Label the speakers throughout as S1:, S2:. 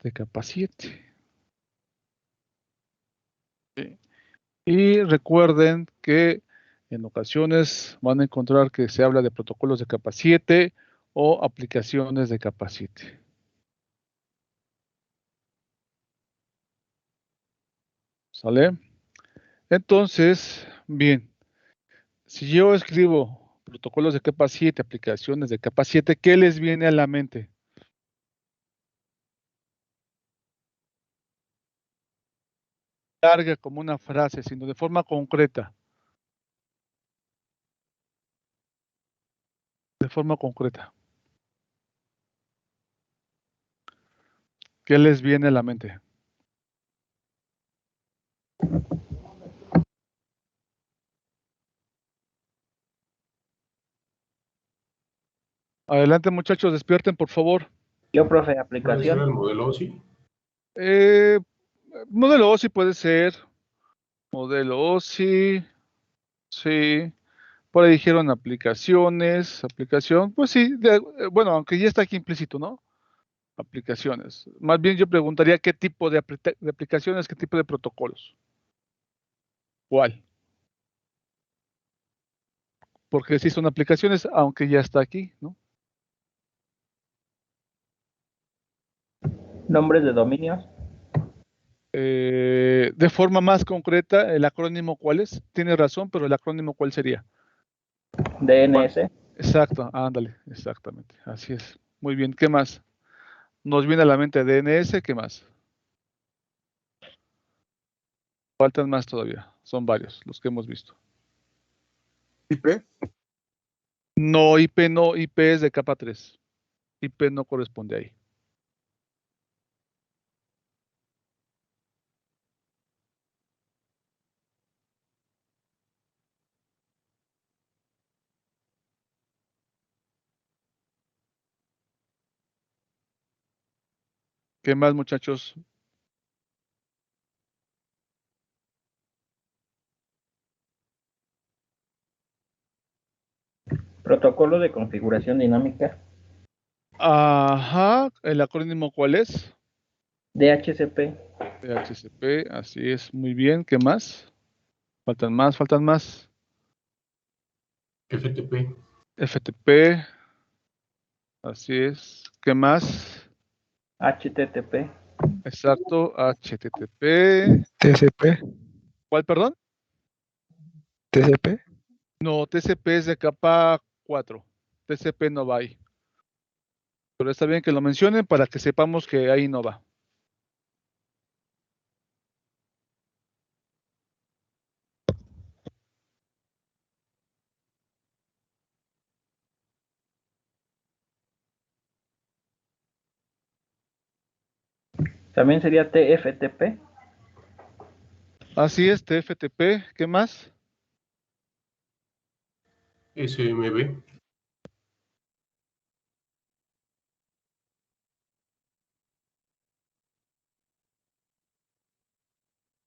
S1: de capa 7. ¿Sí? Y recuerden que en ocasiones van a encontrar que se habla de protocolos de capa 7 o aplicaciones de capa 7. ¿Sale? Entonces, bien, si yo escribo protocolos de capa 7, aplicaciones de capa 7, ¿qué les viene a la mente? Larga como una frase, sino de forma concreta. De forma concreta. ¿Qué les viene a la mente? Adelante, muchachos, despierten, por favor.
S2: Yo, profe,
S3: ¿Puede ser
S2: aplicación.
S3: el modelo OSI?
S1: Modelo OSI puede ser. Modelo OSI. Sí. Por ahí dijeron aplicaciones. Aplicación. Pues sí. Bueno, aunque ya está aquí implícito, ¿no? Aplicaciones. Más bien yo preguntaría qué tipo de aplicaciones, qué tipo de protocolos. ¿Cuál? Porque sí son aplicaciones, aunque ya está aquí, ¿no?
S2: Nombres de dominios.
S1: De forma más concreta, ¿el acrónimo cuál es? Tiene razón, pero el acrónimo ¿cuál sería?
S2: DNS.
S1: Exacto, ándale, exactamente, así es. Muy bien, ¿qué más? Nos viene a la mente DNS, ¿qué más? Faltan más todavía, son varios los que hemos visto.
S4: IP.
S1: No, IP no, IP es de capa 3. IP no corresponde ahí. ¿Qué más, muchachos?
S2: Protocolo de configuración dinámica.
S1: Ajá, ¿el acrónimo cuál es?
S2: DHCP.
S1: DHCP, así es, muy bien, ¿qué más? Faltan más, faltan más.
S3: FTP.
S1: FTP, así es, ¿qué más?
S2: HTTP.
S1: Exacto, HTTP.
S4: TCP.
S1: ¿Cuál, perdón?
S4: TCP.
S1: No, TCP es de capa 4. TCP no va ahí. Pero está bien que lo mencionen para que sepamos que ahí no va.
S2: También sería TFTP.
S1: Así es, TFTP. ¿Qué más?
S3: SMB.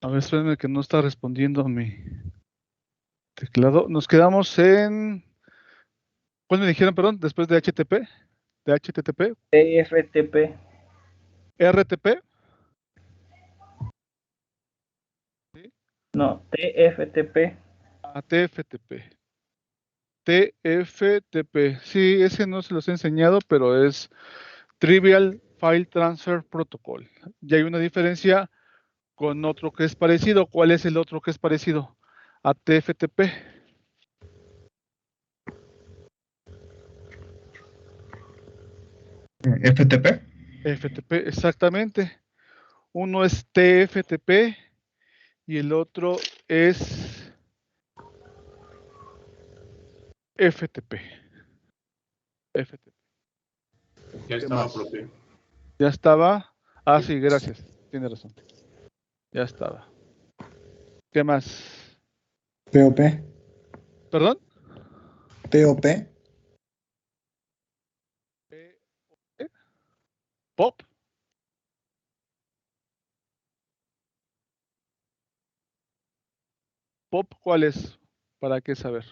S1: A ver, espérenme que no está respondiendo a mi teclado. Nos quedamos en... ¿Cuál me dijeron, perdón? Después de HTTP. De HTTP.
S2: TFTP.
S1: RTP. ¿Sí?
S2: No, TFTP.
S1: TFTP. TFTP. Sí, ese no se los he enseñado, pero es Trivial File Transfer Protocol. Y hay una diferencia con otro que es parecido. ¿Cuál es el otro que es parecido a TFTP?
S4: FTP.
S1: FTP, exactamente. Uno es TFTP y el otro es FTP. FTP.
S3: Ya
S1: ¿Qué
S3: estaba,
S1: más?
S3: profe.
S1: ¿Ya estaba? Ah, sí, gracias. Tiene razón. Ya estaba. ¿Qué más?
S4: POP.
S1: ¿Perdón?
S4: POP.
S1: ¿Pop? ¿Pop cuál es? ¿Para qué saber?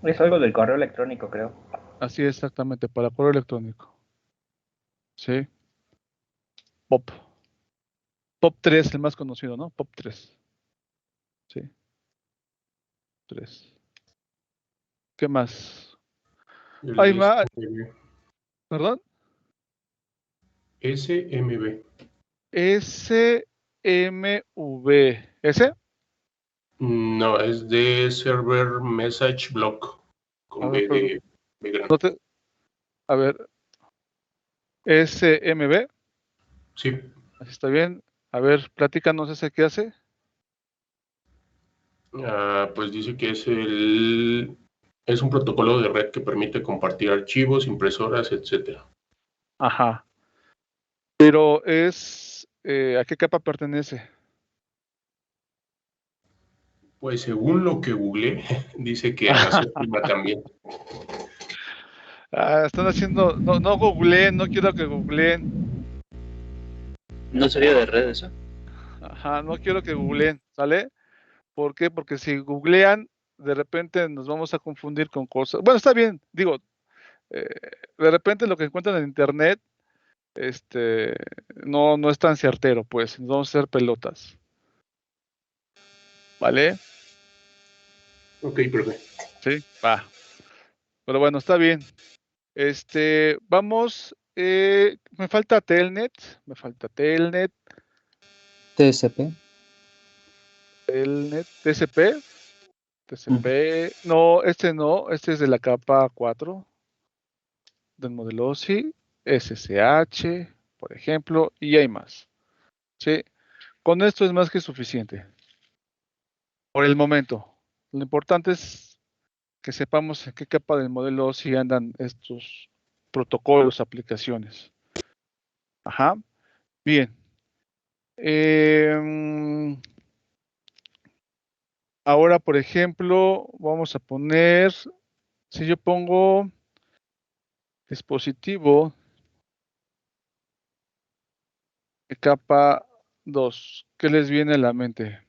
S2: Es algo del correo electrónico, creo.
S1: Así exactamente, para correo electrónico. ¿sí? POP. POP 3, el más conocido, ¿no? POP 3. Sí. 3. ¿Qué más?
S3: El
S1: Hay más,
S3: SMB.
S1: perdón.
S3: SMB.
S1: SMV. ¿Ese?
S3: No, es de Server Message Block.
S1: A
S3: Con
S1: ver,
S3: B
S1: perdón.
S3: de B grande.
S1: No te- a ver, SMV.
S3: Sí.
S1: Así está bien. A ver, platícanos ese qué hace.
S3: Pues dice que es un protocolo de red que permite compartir archivos, impresoras, etcétera.
S1: Ajá. Pero ¿a qué capa pertenece?
S3: Pues según lo que googleé, dice que a la séptima también.
S1: Están haciendo, no googleen, no quiero que googleen.
S5: ¿No sería de red eso?
S1: Ajá, no quiero que googleen, ¿sale? ¿Por qué? Porque si googlean, de repente nos vamos a confundir con cosas. Bueno, está bien, digo, de repente lo que encuentran en internet, no es tan certero, pues, nos vamos a hacer pelotas. ¿Vale?
S3: Ok, perfecto.
S1: Sí, va. Pero bueno, está bien. Vamos, me falta Telnet,
S5: TSP.
S1: Telnet, TCP, no, este es de la capa 4 del modelo OSI, SSH, por ejemplo, y hay más. ¿Sí? Con esto es más que suficiente. Por el momento. Lo importante es que sepamos en qué capa del modelo OSI andan estos protocolos, aplicaciones. Ajá. Bien. Ahora, por ejemplo, vamos a poner, si yo pongo dispositivo de capa 2, ¿qué les viene a la mente?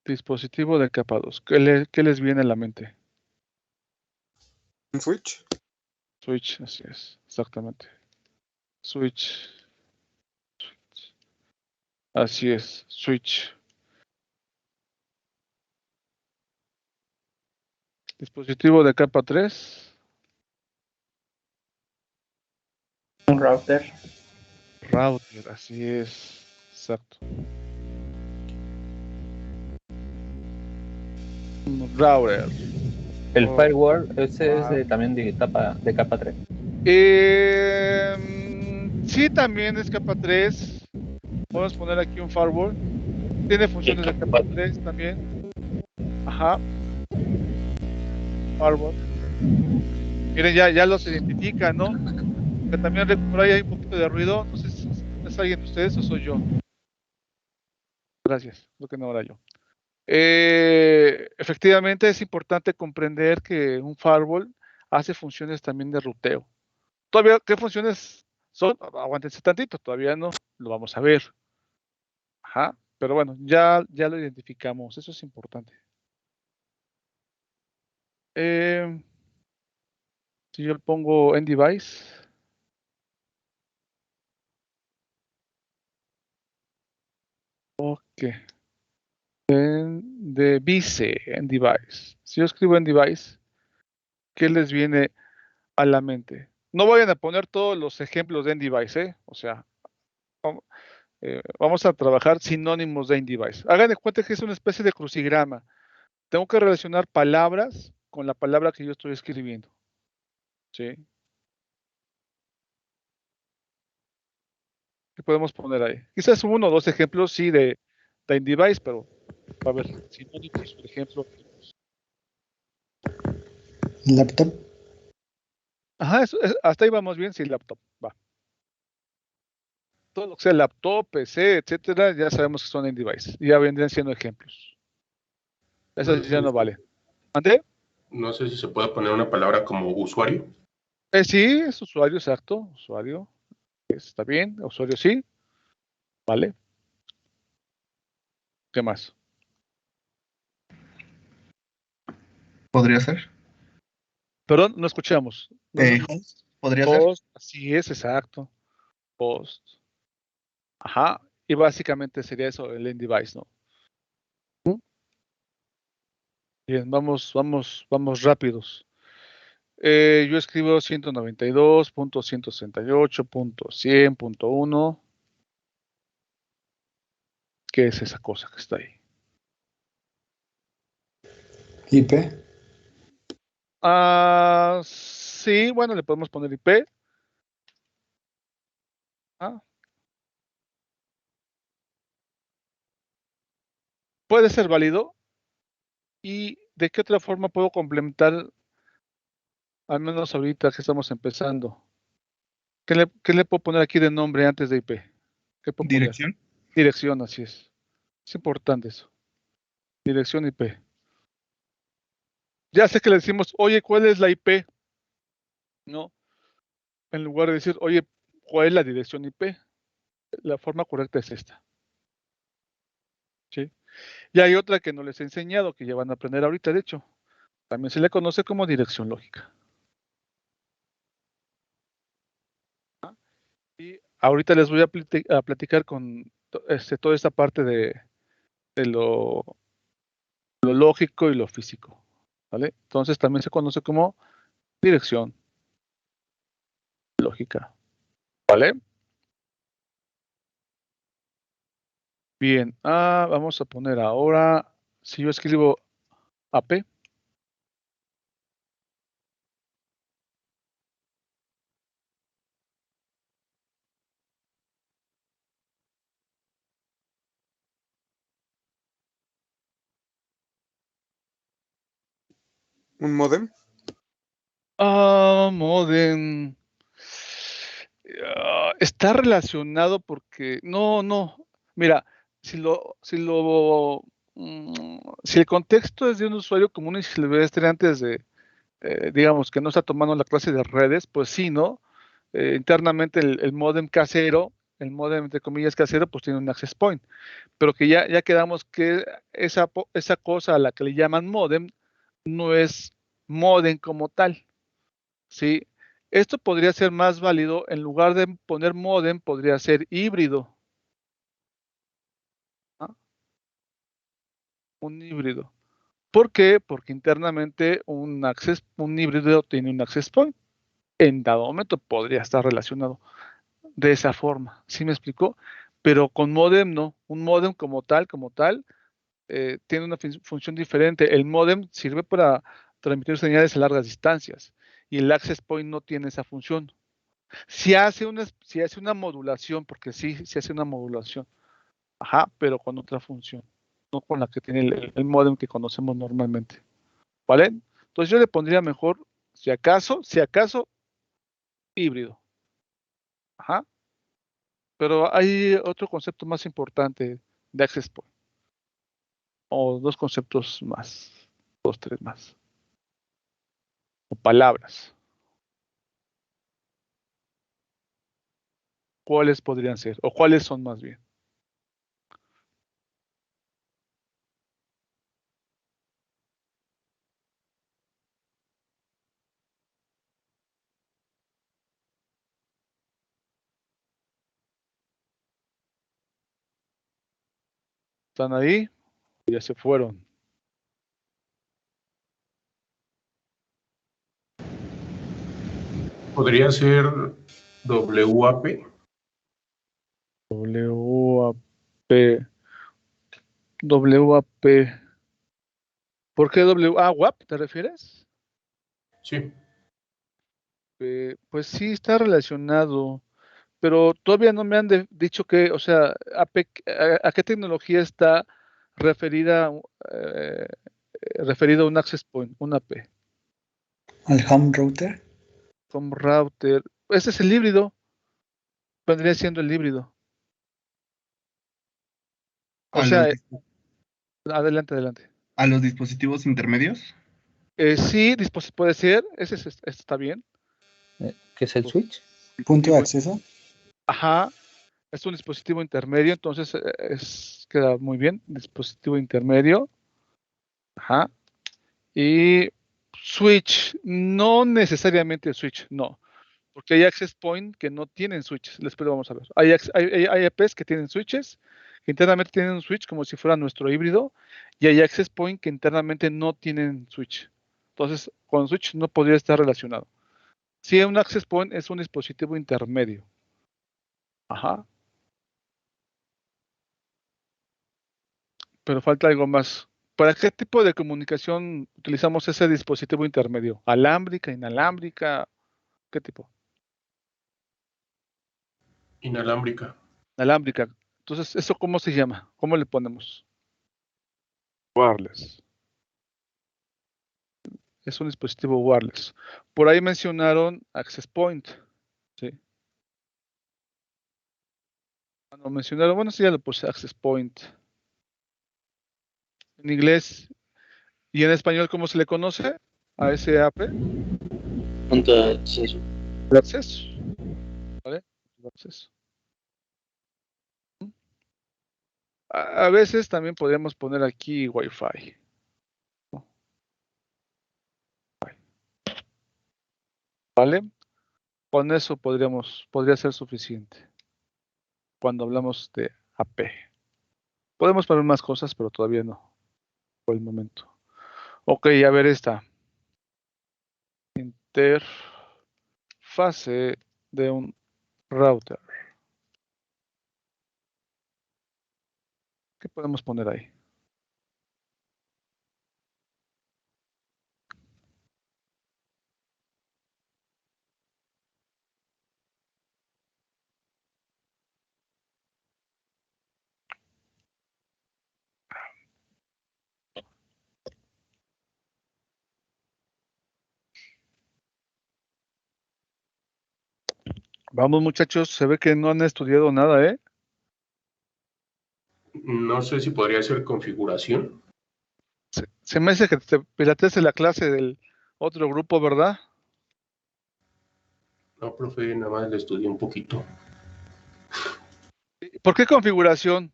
S1: Dispositivo de capa 2, ¿qué les viene a la mente?
S4: ¿Un switch?
S1: Switch, así es, exactamente. Switch. Así es, switch. Dispositivo de capa 3.
S2: Un router.
S1: Router, así es, exacto. Un router.
S5: El
S1: Oh.
S5: firewall, ese es también de capa 3.
S1: Sí, también es capa 3. Podemos poner aquí un firewall. Tiene funciones de capa 3 también. Ajá. Firewall. Miren, ya los identifica, ¿no? Que también por ahí hay un poquito de ruido. No sé si es alguien de ustedes o soy yo. Gracias, creo que no era yo. Efectivamente es importante comprender que un firewall hace funciones también de ruteo. Todavía, ¿qué funciones son? Aguántense tantito, todavía no lo vamos a ver. Ajá, pero bueno, ya lo identificamos, eso es importante. Si yo le pongo en device. Ok. En device. Si yo escribo en device, ¿qué les viene a la mente? No vayan a poner todos los ejemplos de en device, ¿eh? O sea, vamos a trabajar sinónimos de in-device. Hagan de cuenta que es una especie de crucigrama. Tengo que relacionar palabras con la palabra que yo estoy escribiendo. ¿Sí? ¿Qué podemos poner ahí? Quizás uno o dos ejemplos, sí, de in-device, pero a ver, sinónimos, por ejemplo.
S4: Laptop.
S1: Ajá, hasta ahí vamos bien, sí, laptop, va. Todo lo que sea laptop, PC, etcétera, ya sabemos que son in-device. Ya vendrían siendo ejemplos. Eso ya no vale. ¿Ande?
S3: No sé si se puede poner una palabra como usuario.
S1: Sí, es usuario, exacto. Usuario. Está bien. Usuario sí. Vale. ¿Qué más?
S4: ¿Podría ser?
S1: Perdón, no escuchamos.
S4: Host, ¿podría ser?
S1: Post, así es, exacto. Post. Ajá. Y básicamente sería eso, el end device, ¿no? Bien, vamos rápidos. Yo escribo 192.168.100.1. ¿Qué es esa cosa que está ahí?
S4: IP.
S1: Sí, bueno, le podemos poner IP. Ah, puede ser válido. ¿Y de qué otra forma puedo complementar, al menos ahorita que estamos empezando? ¿Qué le puedo poner aquí de nombre antes de IP? ¿Qué puedo poner?
S4: Dirección.
S1: Dirección, así es. Es importante eso. Dirección IP. Ya sé que le decimos, oye, ¿cuál es la IP? No, en lugar de decir, oye, ¿cuál es la dirección IP? La forma correcta es esta. ¿Sí? Y hay otra que no les he enseñado, que ya van a aprender ahorita, de hecho. También se le conoce como dirección lógica. Y ahorita les voy a platicar con toda esta parte de lo lógico y lo físico. ¿Vale? Entonces también se conoce como dirección lógica. ¿Vale? Bien. Vamos a poner ahora, si yo escribo AP,
S6: ¿Un modem?
S1: modem. Está relacionado porque no. Mira, si el contexto es de un usuario común y silvestre antes de, digamos, que no está tomando la clase de redes, pues sí, ¿no? Internamente el módem casero, el módem entre comillas casero, pues tiene un access point, pero que ya quedamos que esa cosa a la que le llaman módem no es módem como tal, ¿sí? Esto podría ser más válido, en lugar de poner módem, podría ser híbrido. ¿Ah? Un híbrido. ¿Por qué? Porque internamente un híbrido tiene un access point. En dado momento podría estar relacionado de esa forma. ¿Sí me explicó? Pero con módem no. Un módem como tal, tiene una función diferente. El módem sirve para transmitir señales a largas distancias y el access point no tiene esa función. Si hace una modulación, porque sí hace una modulación, pero con otra función, no con la que tiene el módem que conocemos normalmente, ¿vale? Entonces yo le pondría mejor, si acaso, híbrido, pero hay otro concepto más importante de access point, o dos conceptos más, dos, tres más, o palabras. ¿Cuáles podrían ser? ¿O cuáles son más bien? ¿Están ahí? Ya se fueron.
S3: Podría ser WAP.
S1: WAP. WAP. ¿Por qué WAP te refieres?
S3: Sí.
S1: Pues sí está relacionado, pero todavía no me han dicho que, o sea, a qué tecnología está referida, eh, referido un access point, un AP.
S4: ¿Al home router?
S1: Como router. Ese es el híbrido. Vendría siendo el híbrido. O sea, adelante.
S4: ¿A los dispositivos intermedios?
S1: Sí, puede ser. Ese está bien.
S5: ¿Qué es el switch?
S4: ¿Punto de acceso?
S1: Ajá. Es un dispositivo intermedio, entonces queda muy bien. Dispositivo intermedio. Ajá. Y switch, no necesariamente switch, no. Porque hay access point que no tienen switches. Después lo vamos a ver. Hay IPs que tienen switches, que internamente tienen un switch como si fuera nuestro híbrido, y hay access point que internamente no tienen switch. Entonces, con switch no podría estar relacionado. Si un access point es un dispositivo intermedio. Ajá. Pero falta algo más. ¿Para qué tipo de comunicación utilizamos ese dispositivo intermedio? ¿Alámbrica, inalámbrica? ¿Qué tipo?
S3: Inalámbrica.
S1: Inalámbrica. Entonces, ¿eso cómo se llama? ¿Cómo le ponemos? Wireless. Es un dispositivo wireless. Por ahí mencionaron access point. Sí. Cuando mencionaron, bueno, sí, ya lo puse access point. En inglés y en español, ¿cómo se le conoce a ese AP?
S2: Punto de acceso.
S1: De acceso. ¿Vale? De acceso. A veces también podríamos poner aquí Wi-Fi. ¿Vale? Con eso podría ser suficiente cuando hablamos de AP. Podemos poner más cosas, pero todavía no, por el momento. Ok, a ver esta. Interfase de un router. ¿Qué podemos poner ahí? Vamos, muchachos, se ve que no han estudiado nada, ¿eh?
S3: No sé si podría ser configuración.
S1: Se me hace que te pirateaste la clase del otro grupo, ¿verdad?
S3: No, profe, nada más le estudié un poquito.
S1: ¿Por qué configuración?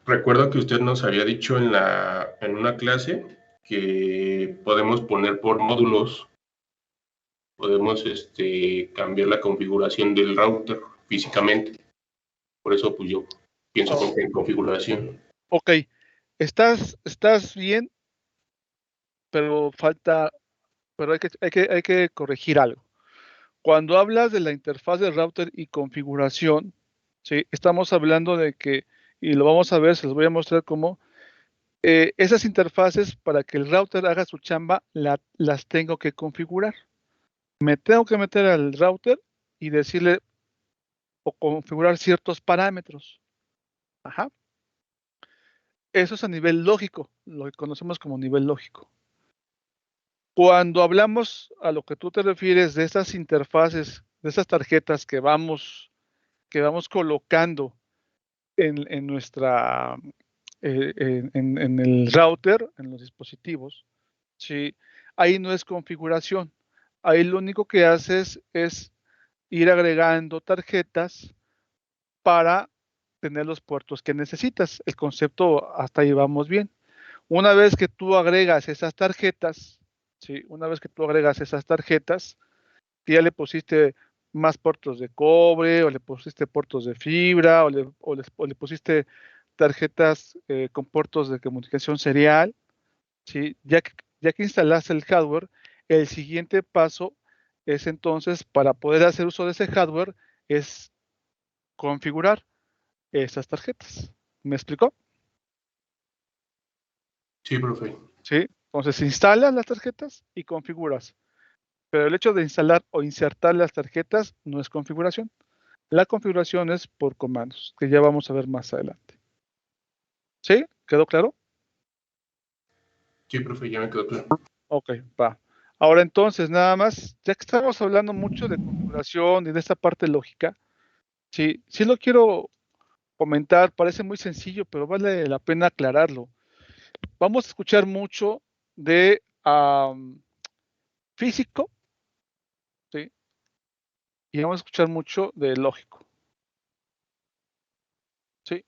S3: Recuerdo que usted nos había dicho en una clase que podemos poner por módulos, podemos cambiar la configuración del router físicamente. Por eso, pues yo pienso en configuración.
S1: Ok, estás bien, pero hay que corregir algo. Cuando hablas de la interfaz de router y configuración, ¿sí? Estamos hablando de que, y lo vamos a ver, se los voy a mostrar cómo, esas interfaces para que el router haga su chamba, las tengo que configurar. Me tengo que meter al router y decirle o configurar ciertos parámetros. Ajá. Eso es a nivel lógico, lo que conocemos como nivel lógico. Cuando hablamos a lo que tú te refieres de esas interfaces, de esas tarjetas que vamos colocando en nuestra, en el router, en los dispositivos, ¿sí? Ahí no es configuración. Ahí lo único que haces es ir agregando tarjetas para tener los puertos que necesitas. El concepto hasta ahí vamos bien. Una vez que tú agregas esas tarjetas, ¿sí? Una vez que tú agregas esas tarjetas, que ya le pusiste más puertos de cobre, o le pusiste puertos de fibra, o le pusiste tarjetas con puertos de comunicación serial, ¿sí? Ya que instalaste el hardware, el siguiente paso es entonces, para poder hacer uso de ese hardware, es configurar esas tarjetas. ¿Me explicó?
S3: Sí, profe.
S1: ¿Sí? Entonces instalas las tarjetas y configuras. Pero el hecho de instalar o insertar las tarjetas no es configuración. La configuración es por comandos, que ya vamos a ver más adelante. ¿Sí? ¿Quedó claro?
S3: Sí, profe, ya me quedó claro.
S1: Ok, va. Ahora entonces, nada más, ya que estamos hablando mucho de configuración y de esta parte lógica, sí lo quiero comentar, parece muy sencillo, pero vale la pena aclararlo. Vamos a escuchar mucho de físico, ¿sí? Y vamos a escuchar mucho de lógico, ¿sí?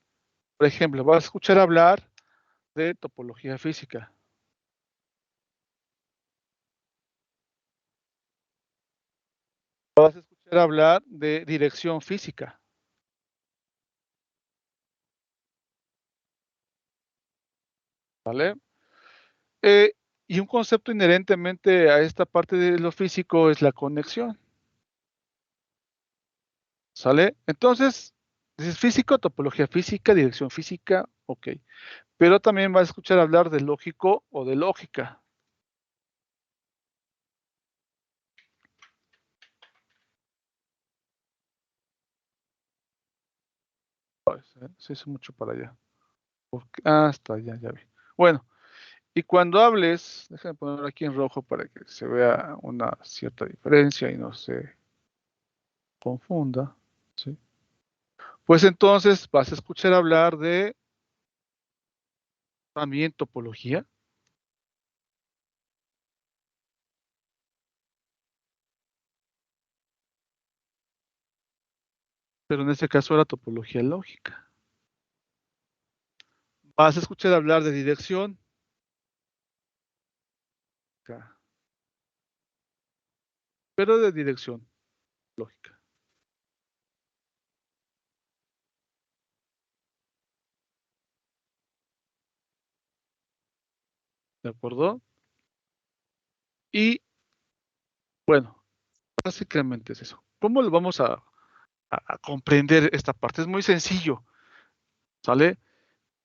S1: Por ejemplo, vas a escuchar hablar de topología física. Vas a escuchar hablar de dirección física. ¿Vale? Y un concepto inherentemente a esta parte de lo físico es la conexión. ¿Sale? Entonces, dices físico, topología física, dirección física, ok. Pero también vas a escuchar hablar de lógico o de lógica. Ay, se hizo mucho para allá. Está allá, ya vi. Bueno, y cuando hables, déjame ponerlo aquí en rojo para que se vea una cierta diferencia y no se confunda. ¿Sí? Pues entonces vas a escuchar hablar de también topología. Pero en este caso era topología lógica. Vas a escuchar hablar de dirección. Pero de dirección lógica. ¿De acuerdo? Y bueno, básicamente es eso. ¿Cómo lo vamos a comprender esta parte? Es muy sencillo, ¿sale?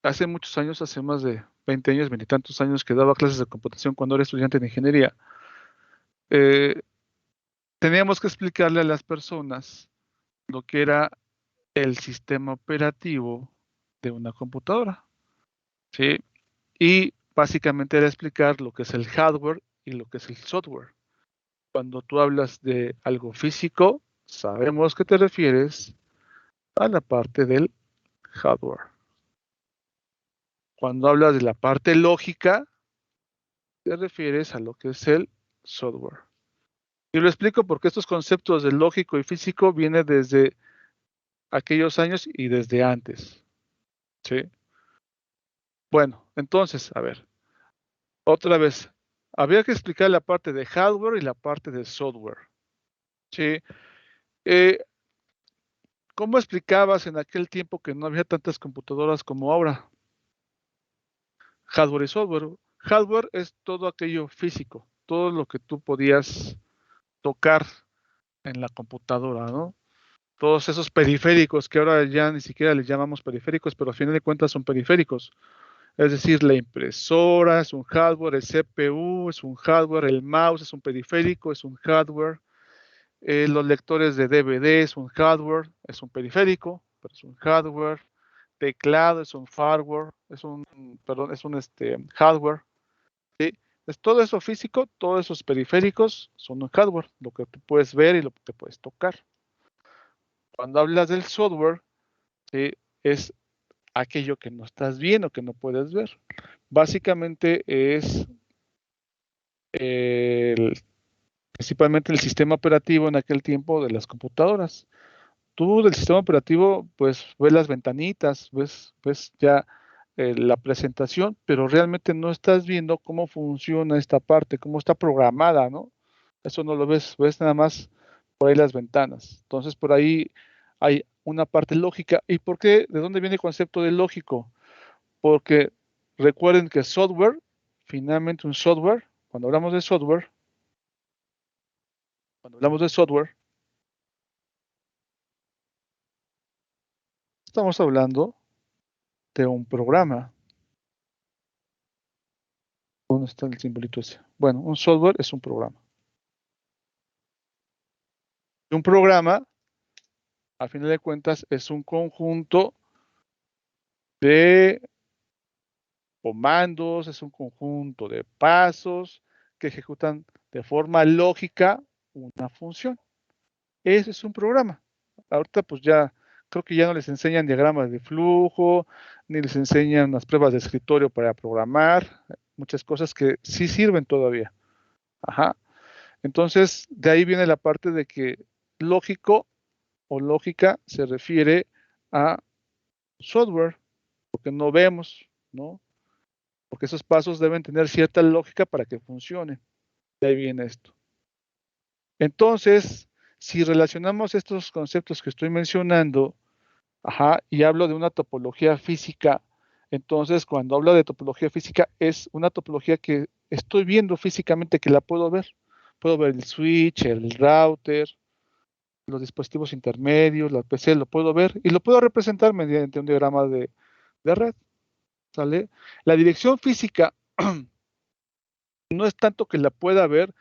S1: Hace muchos años, hace más de 20 años, 20 y tantos años que daba clases de computación cuando era estudiante de ingeniería, teníamos que explicarle a las personas lo que era el sistema operativo de una computadora, ¿sí? Y básicamente era explicar lo que es el hardware y lo que es el software. Cuando tú hablas de algo físico, sabemos que te refieres a la parte del hardware. Cuando hablas de la parte lógica, te refieres a lo que es el software. Y lo explico porque estos conceptos de lógico y físico vienen desde aquellos años y desde antes. ¿Sí? Bueno, entonces, a ver, otra vez, habría que explicar la parte de hardware y la parte de software. ¿Sí? Eh, ¿Cómo explicabas en aquel tiempo que no había tantas computadoras como ahora? Hardware y software. Hardware es todo aquello físico, todo lo que tú podías tocar en la computadora, ¿no? Todos esos periféricos que ahora ya ni siquiera les llamamos periféricos, pero a fin de cuentas son periféricos. Es decir, la impresora es un hardware, el CPU es un hardware, el mouse es un periférico, es un hardware, los lectores de DVD es un hardware, es un periférico, pero es un hardware, teclado es un hardware, perdón, es un hardware, ¿sí? Es todo eso físico, todos esos periféricos son un hardware, lo que tú puedes ver y lo que te puedes tocar. Cuando hablas del software, ¿sí? Es aquello que no estás viendo, que no puedes ver. Básicamente es principalmente el sistema operativo en aquel tiempo de las computadoras. Tú del sistema operativo, pues ves las ventanitas, ves ya la presentación, pero realmente no estás viendo cómo funciona esta parte, cómo está programada, ¿no? Eso no lo ves nada más por ahí las ventanas. Entonces, por ahí hay una parte lógica. ¿Y por qué? ¿De dónde viene el concepto de lógico? Porque recuerden que software, finalmente un software, cuando hablamos de software, estamos hablando de un programa. ¿Dónde está el simbolito ese? Bueno, un software es un programa. Un programa, a fin de cuentas, es un conjunto de comandos, es un conjunto de pasos que ejecutan de forma lógica una función. Ese es un programa. Ahorita pues ya creo que ya no les enseñan diagramas de flujo, ni les enseñan las pruebas de escritorio para programar, muchas cosas que sí sirven todavía. Ajá. Entonces, de ahí viene la parte de que lógico o lógica se refiere a software, que no vemos, ¿no? Porque esos pasos deben tener cierta lógica para que funcione. De ahí viene esto. Entonces, si relacionamos estos conceptos que estoy mencionando, y hablo de una topología física, entonces cuando hablo de topología física es una topología que estoy viendo físicamente, que la puedo ver. Puedo ver el switch, el router, los dispositivos intermedios, la PC, lo puedo ver y lo puedo representar mediante un diagrama de red. ¿Sale? La dirección física no es tanto que la pueda ver,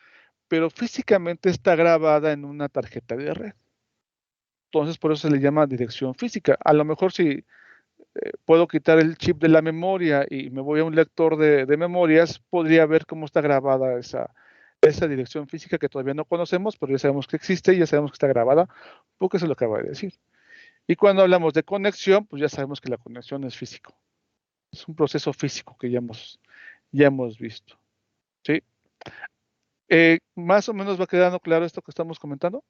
S1: pero físicamente está grabada en una tarjeta de red. Entonces, por eso se le llama dirección física. A lo mejor si puedo quitar el chip de la memoria y me voy a un lector de memorias, podría ver cómo está grabada esa dirección física que todavía no conocemos, pero ya sabemos que existe y ya sabemos que está grabada, porque eso es lo que acaba de decir. Y cuando hablamos de conexión, pues ya sabemos que la conexión es físico. Es un proceso físico que ya hemos visto. ¿Sí? ¿Más o menos va quedando claro esto que estamos comentando?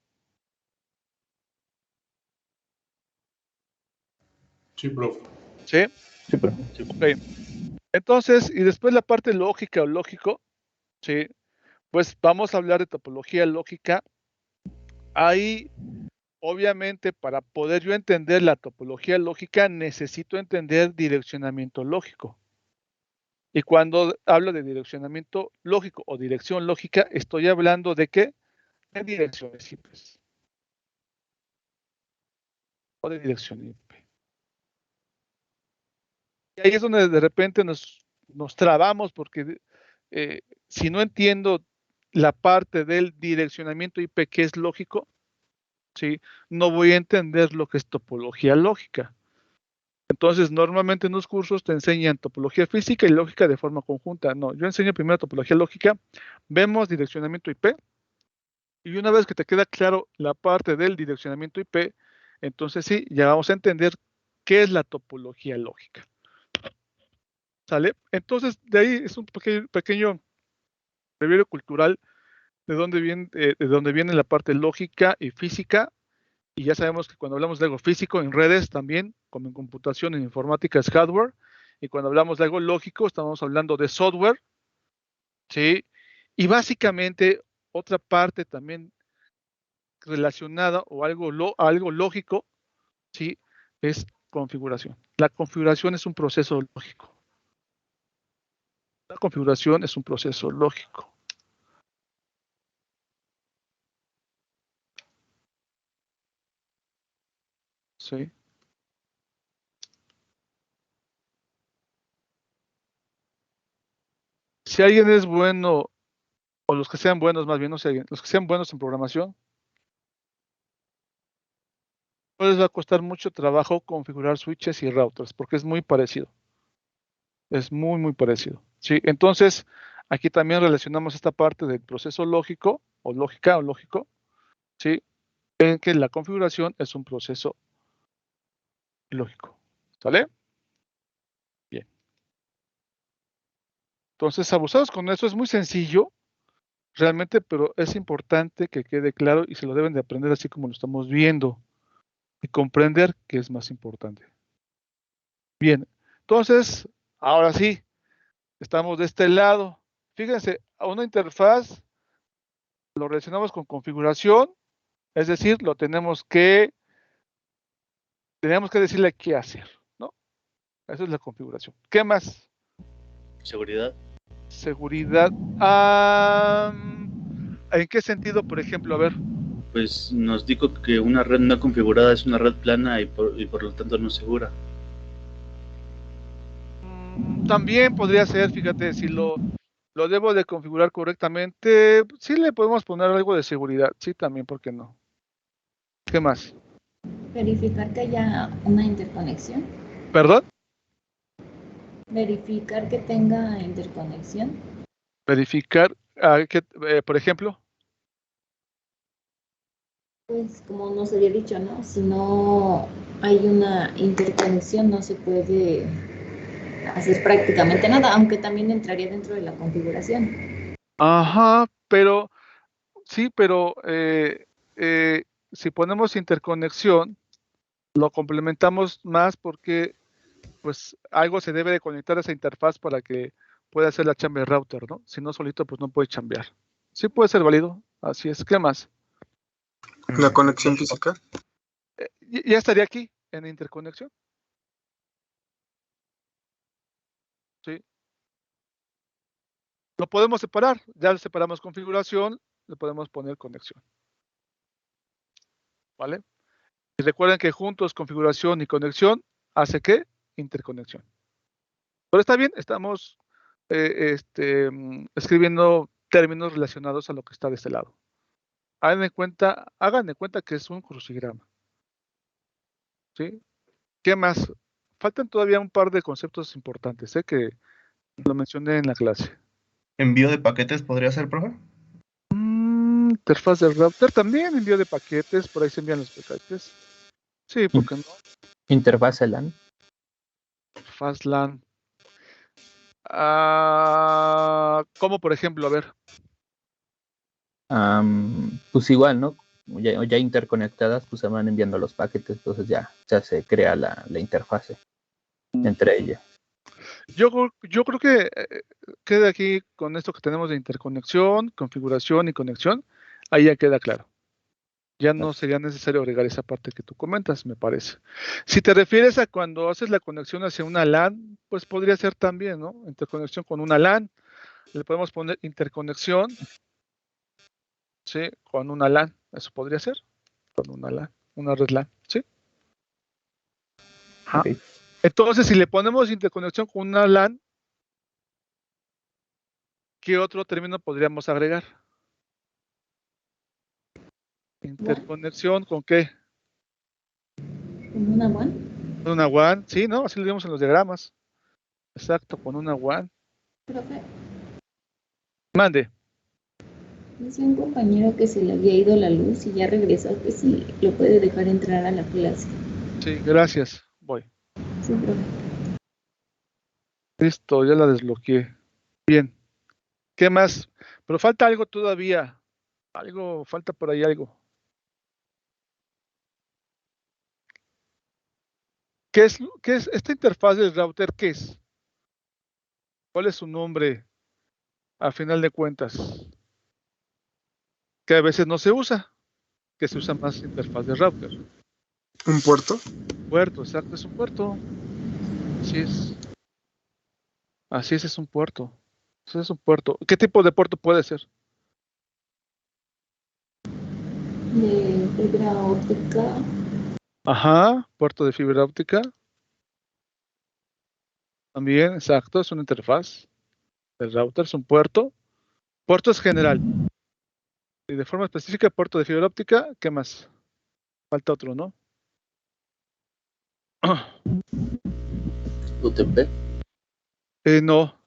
S3: Sí, profe.
S1: ¿Sí?
S5: Sí, profe.
S1: Ok. Entonces, y después la parte lógica o lógico, ¿sí? Pues vamos a hablar de topología lógica. Ahí, obviamente, para poder yo entender la topología lógica, necesito entender direccionamiento lógico. Y cuando hablo de direccionamiento lógico o dirección lógica, estoy hablando de ¿qué? De direcciones simples. O de dirección IP. Y ahí es donde de repente nos trabamos porque si no entiendo la parte del direccionamiento IP que es lógico, ¿sí? No voy a entender lo que es topología lógica. Entonces, normalmente en los cursos te enseñan topología física y lógica de forma conjunta. No, yo enseño primero topología lógica, vemos direccionamiento IP, y una vez que te queda claro la parte del direccionamiento IP, entonces sí, ya vamos a entender qué es la topología lógica. ¿Sale? Entonces, de ahí es un pequeño breviario cultural de dónde viene la parte lógica y física. Y ya sabemos que cuando hablamos de algo físico en redes también, como en computación, en informática es hardware. Y cuando hablamos de algo lógico, estamos hablando de software. ¿Sí? Y básicamente, otra parte también relacionada o algo lógico, ¿sí? Es configuración. La configuración es un proceso lógico. La configuración es un proceso lógico. ¿Sí? Si alguien es bueno, o los que sean buenos más bien, no sé, los que sean buenos en programación, no les va a costar mucho trabajo configurar switches y routers, porque es muy parecido. Es muy, muy parecido. ¿Sí? Entonces, aquí también relacionamos esta parte del proceso lógico, o lógica, o lógico, ¿sí? En que la configuración es un proceso lógico. ¿Sale? Bien. Entonces, abusados con eso es muy sencillo, realmente, pero es importante que quede claro y se lo deben de aprender así como lo estamos viendo y comprender que es más importante. Bien, entonces, ahora sí, estamos de este lado. Fíjense, a una interfaz lo relacionamos con configuración, es decir, tenemos que decirle qué hacer, ¿no? Esa es la configuración. ¿Qué más?
S2: Seguridad.
S1: Seguridad. ¿En qué sentido, por ejemplo? A ver.
S2: Pues nos dijo que una red no configurada es una red plana y por lo tanto no segura.
S1: También podría ser, fíjate, si lo debo de configurar correctamente, sí le podemos poner algo de seguridad. Sí, también, ¿por qué no? ¿Qué más?
S6: Verificar que haya una interconexión.
S1: ¿Perdón?
S6: Verificar que tenga interconexión.
S1: Verificar, por ejemplo.
S6: Pues como nos había dicho, ¿no? Si no hay una interconexión no se puede hacer prácticamente nada, aunque también entraría dentro de la configuración.
S1: Ajá, pero sí, pero si ponemos interconexión, lo complementamos más porque pues algo se debe de conectar a esa interfaz para que pueda hacer la chamba del router, ¿no? Si no solito, pues no puede chambear. Sí puede ser válido, así es. ¿Qué más?
S7: La conexión física.
S1: Ya estaría aquí, en interconexión. Sí. Lo podemos separar, ya separamos configuración, le podemos poner conexión. ¿Vale? Y recuerden que juntos configuración y conexión hace ¿qué? Interconexión. Pero está bien, estamos escribiendo términos relacionados a lo que está de este lado. Hagan de cuenta que es un crucigrama. ¿Sí? ¿Qué más? Faltan todavía un par de conceptos importantes, que lo mencioné en la clase.
S4: ¿Envío de paquetes podría ser, profe?
S1: Interfaz del router, también envío de paquetes, por ahí se envían los paquetes. Sí, ¿por qué no?
S5: Interfaz LAN.
S1: Fast LAN. ¿Cómo, por ejemplo? A ver.
S5: Pues igual, ¿no? Ya interconectadas, pues se van enviando los paquetes, entonces ya se crea la interfase entre ellas.
S1: Yo creo que queda aquí con esto que tenemos de interconexión, configuración y conexión, ahí ya queda claro. Ya no sería necesario agregar esa parte que tú comentas, me parece. Si te refieres a cuando haces la conexión hacia una LAN, pues podría ser también, ¿no? Interconexión con una LAN. Le podemos poner interconexión, ¿sí? Con una LAN. Eso podría ser. Con una LAN, una red LAN, ¿sí? Ajá.
S5: Okay.
S1: Entonces, si le ponemos interconexión con una LAN, ¿qué otro término podríamos agregar? Interconexión con qué?
S6: ¿Con una WAN?
S1: Con una WAN, sí, ¿no? Así lo vimos en los diagramas. Exacto, con una WAN.
S6: Profe,
S1: Mande.
S6: dice un compañero que se le había ido la luz y ya regresó, que si lo puede dejar entrar a la clase.
S1: Sí, gracias. Voy.
S6: Sí, profe.
S1: Listo, ya la desbloqueé. Bien. ¿Qué más? Pero falta algo todavía. Falta por ahí algo. ¿Qué es esta interfaz del router? ¿Qué es? ¿Cuál es su nombre a final de cuentas? Que a veces no se usa, que se usa más interfaz de router.
S7: ¿Un puerto?
S1: Puerto, exacto, es un puerto. Así es. Así es un puerto. Eso es un puerto. ¿Qué tipo de puerto puede ser?
S6: De fibra óptica.
S1: Ajá, puerto de fibra óptica. También, exacto, es una interfaz. El router es un puerto. Puerto es general. Y de forma específica, puerto de fibra óptica, ¿qué más? Falta otro, ¿no?
S2: UTP.
S1: No,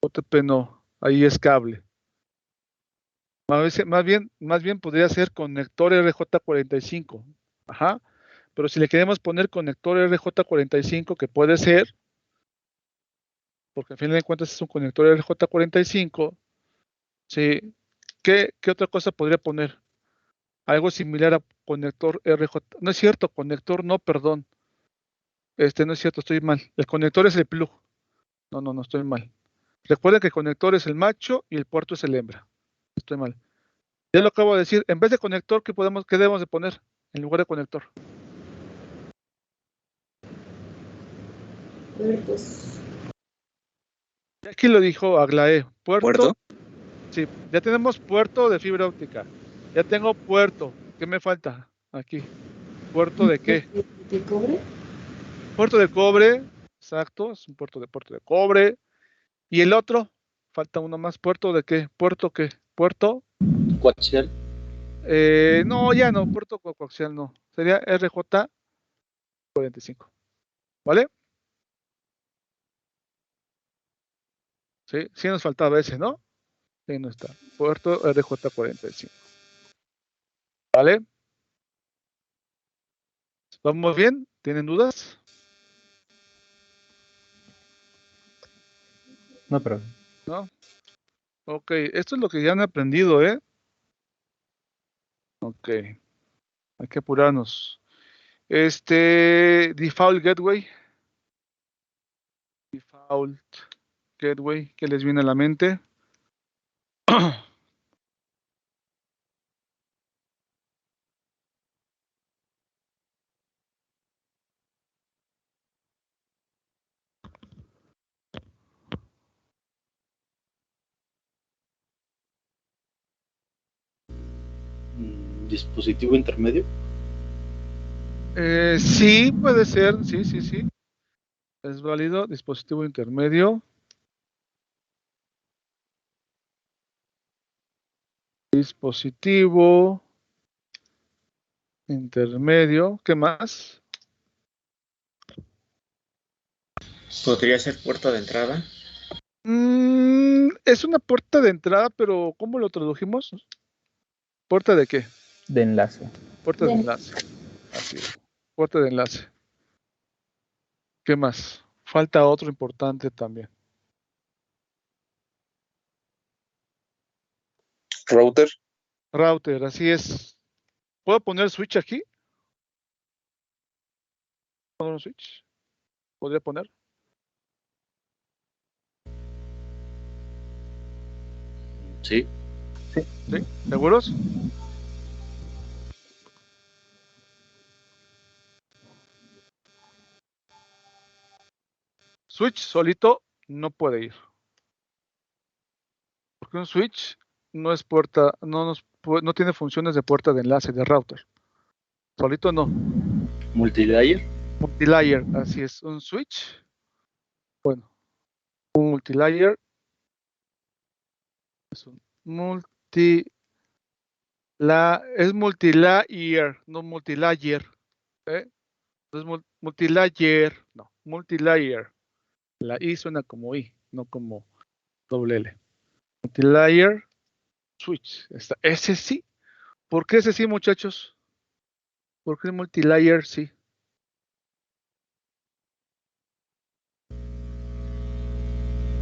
S1: OTP no. Ahí es cable. Más bien podría ser conector RJ45. Ajá. Pero si le queremos poner conector RJ45, que puede ser, porque al final de cuentas es un conector RJ45, ¿sí? ¿Qué otra cosa podría poner? Algo similar a conector RJ. No es cierto, conector no, perdón. No es cierto, estoy mal. El conector es el plug. No, estoy mal. Recuerden que el conector es el macho y el puerto es el hembra. Estoy mal. Ya lo acabo de decir. En vez de conector, ¿qué debemos de poner en lugar de conector?
S6: Puertos.
S1: Aquí lo dijo Aglaé.
S7: ¿Puerto?
S1: Sí, ya tenemos puerto de fibra óptica. Ya tengo puerto. ¿Qué me falta aquí? ¿Puerto de qué?
S6: ¿De cobre?
S1: Puerto de cobre. Exacto, es un puerto de cobre. ¿Y el otro? Falta uno más. ¿Puerto de qué? ¿Puerto qué? ¿Puerto?
S2: Coaxial.
S1: No, ya no. Puerto coaxial no. Sería RJ45. ¿Vale? Sí nos faltaba ese, ¿no? Sí, no está. Puerto RJ45. ¿Vale? ¿Vamos bien? ¿Tienen dudas?
S5: No, pero
S1: ¿No? Ok, esto es lo que ya han aprendido, ¿eh? Ok, hay que apurarnos. Default Gateway. Default Gateway, ¿qué les viene a la mente?
S2: Dispositivo intermedio.
S1: Sí, puede ser, sí. Es válido, dispositivo intermedio. Dispositivo intermedio, ¿qué más?
S8: ¿Podría ser puerta de entrada?
S1: Es una puerta de entrada, pero ¿cómo lo tradujimos? ¿Puerta de qué?
S5: De enlace.
S1: Puerta de enlace. Así es. Puerta de enlace. ¿Qué más? Falta otro importante también.
S7: Router.
S1: Router, así es. ¿Puedo poner switch aquí? ¿Poner un switch? ¿Podría poner?
S2: Sí.
S1: ¿Sí? ¿Seguros? Switch solito no puede ir. Porque un switch no es puerta, no tiene funciones de puerta de enlace de router. Solito no.
S2: Multilayer.
S1: Multilayer, así es. Un switch. Bueno, un multilayer es un es multilayer, no multilayer. ¿Eh? No es multilayer, no, multilayer. La I suena como I, no como doble L. Multilayer switch. Ese sí. ¿Por qué ese sí, muchachos? ¿Por qué multilayer sí?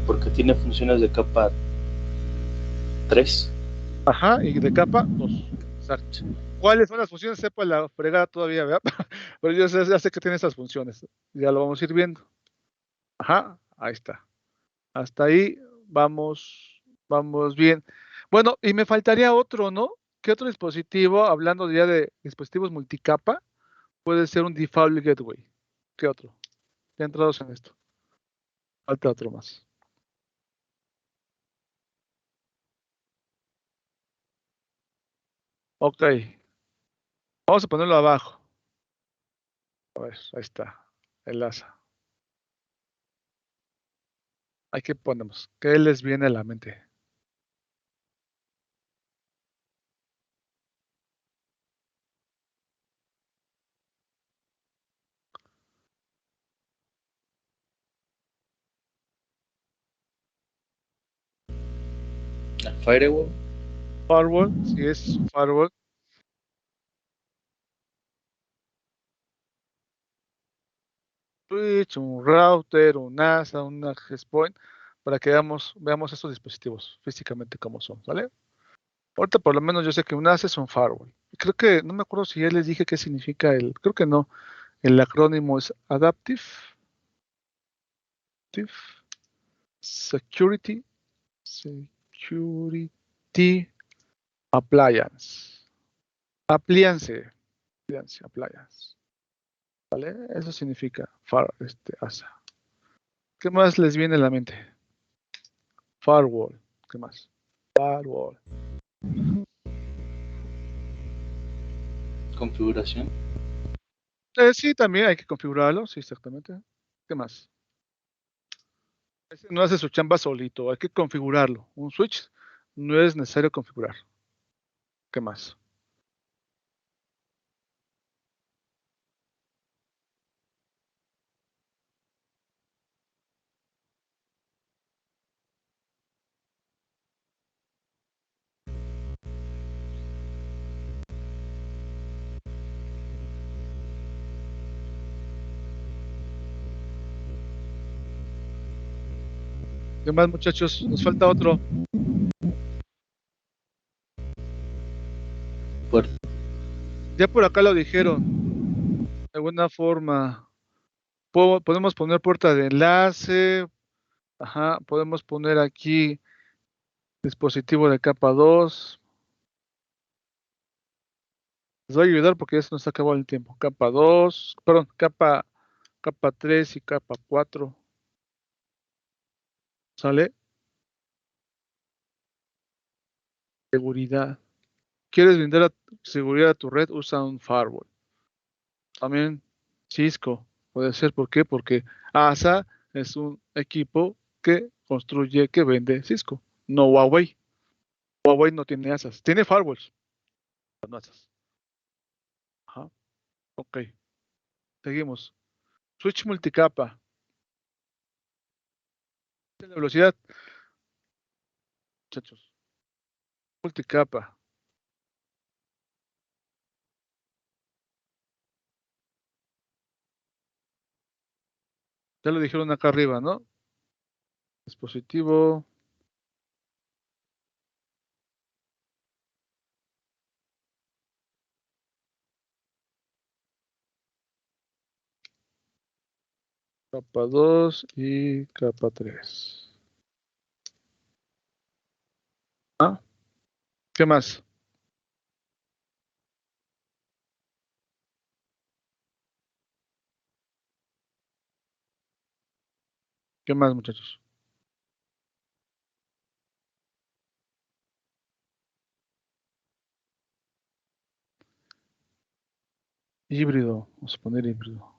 S2: Porque tiene funciones de capa 3.
S1: Ajá, y de capa 2. Exacto. ¿Cuáles son las funciones? Sepa la fregada todavía, ¿verdad? Pero yo ya sé que tiene esas funciones. Ya lo vamos a ir viendo. Ajá, ahí está. Hasta ahí vamos bien. Bueno, y me faltaría otro, ¿no? ¿Qué otro dispositivo, hablando ya de dispositivos multicapa, puede ser un default gateway? ¿Qué otro? Ya entrados en esto. Falta otro más. Ok. Vamos a ponerlo abajo. A ver, ahí está. Enlaza. Ahí que ponemos. ¿Qué les viene a la mente?
S2: Firewall.
S1: Firewall, si es firewall. Switch, un router, un NAS, un access point, para que veamos estos dispositivos físicamente cómo son, ¿vale? Ahorita por lo menos yo sé que un NAS es un firewall. Creo que, no me acuerdo si ya les dije qué significa creo que no. El acrónimo es Adaptive Security Appliance. Appliance. ¿Vale? Eso significa ASA. ¿Qué más les viene a la mente? Firewall. ¿Qué más? Firewall.
S2: Configuración.
S1: Sí, también hay que configurarlo, sí, exactamente. ¿Qué más? Ese no hace su chamba solito, hay que configurarlo. Un switch no es necesario configurar. ¿Qué más? ¿Qué más, muchachos? Nos falta otro.
S2: Puerta.
S1: Ya por acá lo dijeron. De alguna forma. Podemos poner puerta de enlace, Ajá, podemos poner aquí dispositivo de capa 2. Les voy a ayudar porque ya se nos ha acabado el tiempo. Capa 2, perdón, capa 3 y capa 4. ¿Sale? Seguridad. ¿Quieres brindar seguridad a tu red? Usa un firewall. También Cisco. Puede ser, ¿por qué? Porque ASA es un equipo que construye, que vende Cisco, no Huawei. Huawei no tiene ASAs, tiene firewalls, no ASAs. Ajá. Ok, seguimos. Switch multicapa. La velocidad, muchachos. Multicapa. Ya lo dijeron acá arriba, ¿no? Dispositivo. Capa 2 y capa 3. ¿Ah? ¿Qué más? ¿Qué más, muchachos? Híbrido. Vamos a poner híbrido.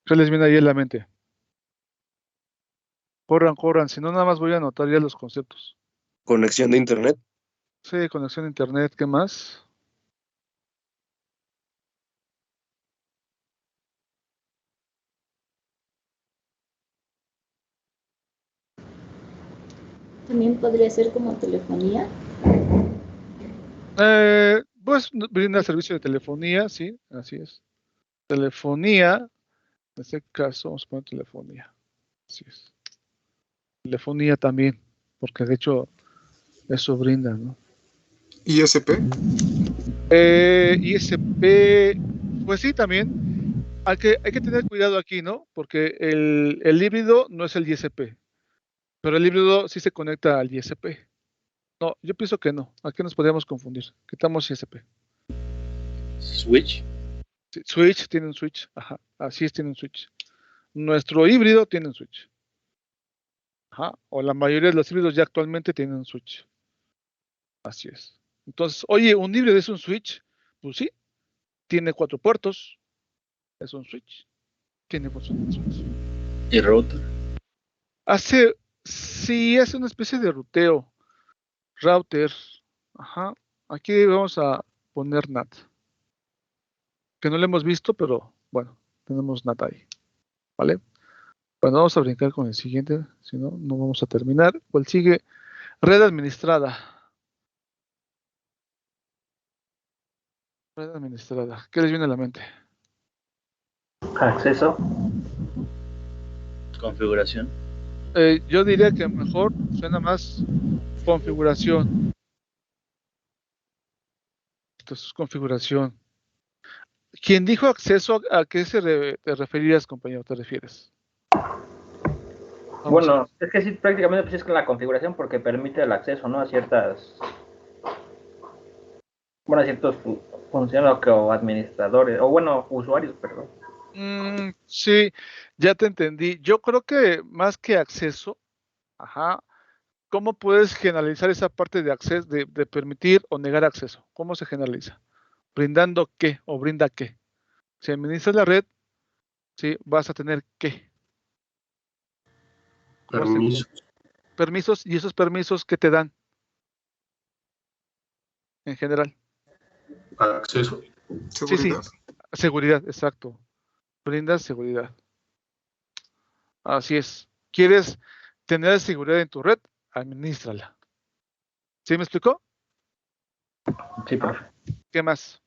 S1: ¿Qué les viene ahí en la mente? Corran, corran. Si no, nada más voy a anotar ya los conceptos.
S9: Conexión de internet.
S1: Sí, conexión a internet. ¿Qué más?
S6: También podría ser como telefonía.
S1: Pues brinda servicio de telefonía, sí, así es. Telefonía, en este caso vamos a poner telefonía. Así es. Telefonía también, porque de hecho eso brinda, ¿no?
S7: ISP.
S1: ISP, pues sí, también. Hay que tener cuidado aquí, ¿no? Porque el híbrido no es el ISP, pero el híbrido sí se conecta al ISP. No, yo pienso que no. Aquí nos podríamos confundir. Quitamos ISP.
S2: Switch.
S1: Sí, Switch tiene un switch. Ajá, así es, tiene un switch. Nuestro híbrido tiene un switch. Ajá, o la mayoría de los híbridos ya actualmente tienen un switch. Así es. Entonces, oye, un híbrido es un switch. Pues sí, tiene 4 puertos. Es un switch. Tiene función de switch.
S2: Y router.
S1: Sí, hace una especie de ruteo. Router. Ajá. Aquí vamos a poner NAT. Que no lo hemos visto, pero bueno, tenemos NAT ahí. ¿Vale? Bueno, vamos a brincar con el siguiente. Si no, no vamos a terminar. ¿Cuál sigue? Red administrada. Red administrada. ¿Qué les viene a la mente?
S5: Acceso.
S2: Configuración.
S1: Yo diría que mejor suena más configuración. Entonces, configuración. ¿Quién dijo acceso? ¿A qué te referías, compañero? ¿Te refieres? Vamos
S5: Bueno, es que sí, prácticamente pues es con la configuración porque permite el acceso, ¿no? A ciertas, bueno, a ciertos funcionarios o administradores, o bueno, usuarios, perdón.
S1: Sí, ya te entendí. Yo creo que más que acceso, ajá, ¿cómo puedes generalizar esa parte de acceso, de permitir o negar acceso? ¿Cómo se generaliza? ¿Brindando qué o brinda qué? Si administras la red, sí, vas a tener qué.
S3: Permisos.
S1: Permisos, y esos permisos que te dan en general.
S3: Acceso.
S1: Sí,
S7: Seguridad.
S1: seguridad, exacto. Brindas seguridad. Así es. ¿Quieres tener seguridad en tu red? Administrala. ¿Sí me explicó?
S5: Sí, profe.
S1: ¿Qué más?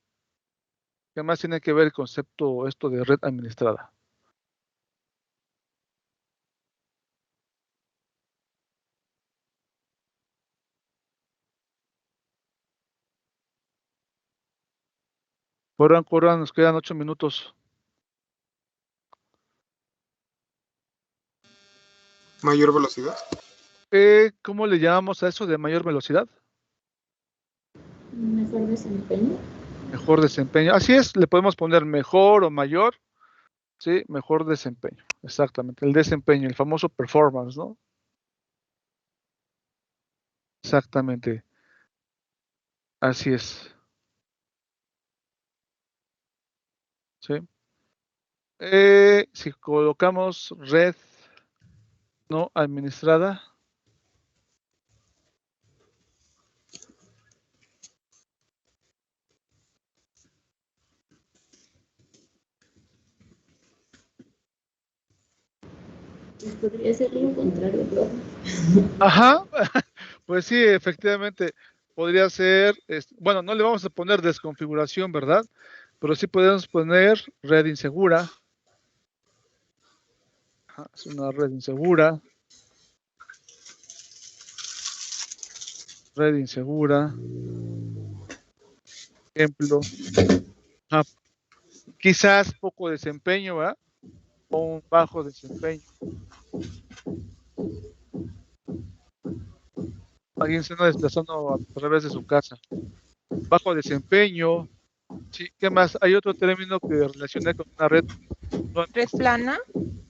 S1: ¿Qué más tiene que ver el concepto esto de red administrada? Corran, corran, nos quedan 8 minutos.
S7: Mayor velocidad.
S1: ¿Cómo le llamamos a eso de mayor velocidad?
S6: Mejor desempeño.
S1: Mejor desempeño. Así es, le podemos poner mejor o mayor. Sí, mejor desempeño. Exactamente. El desempeño, el famoso performance, ¿no? Exactamente. Así es. Sí. Si colocamos red no administrada.
S6: Pues podría ser lo contrario, profe.
S1: Ajá. Pues sí, efectivamente. Podría ser, bueno, no le vamos a poner desconfiguración, ¿verdad? Pero sí podemos poner red insegura. Ajá, es una red insegura. Red insegura. Ejemplo. Quizás poco desempeño, ¿verdad? O un bajo desempeño. Alguien se anda desplazando a través de su casa. Bajo desempeño. Sí, ¿qué más? Hay otro término que relacioné con una red.
S9: ¿Red plana?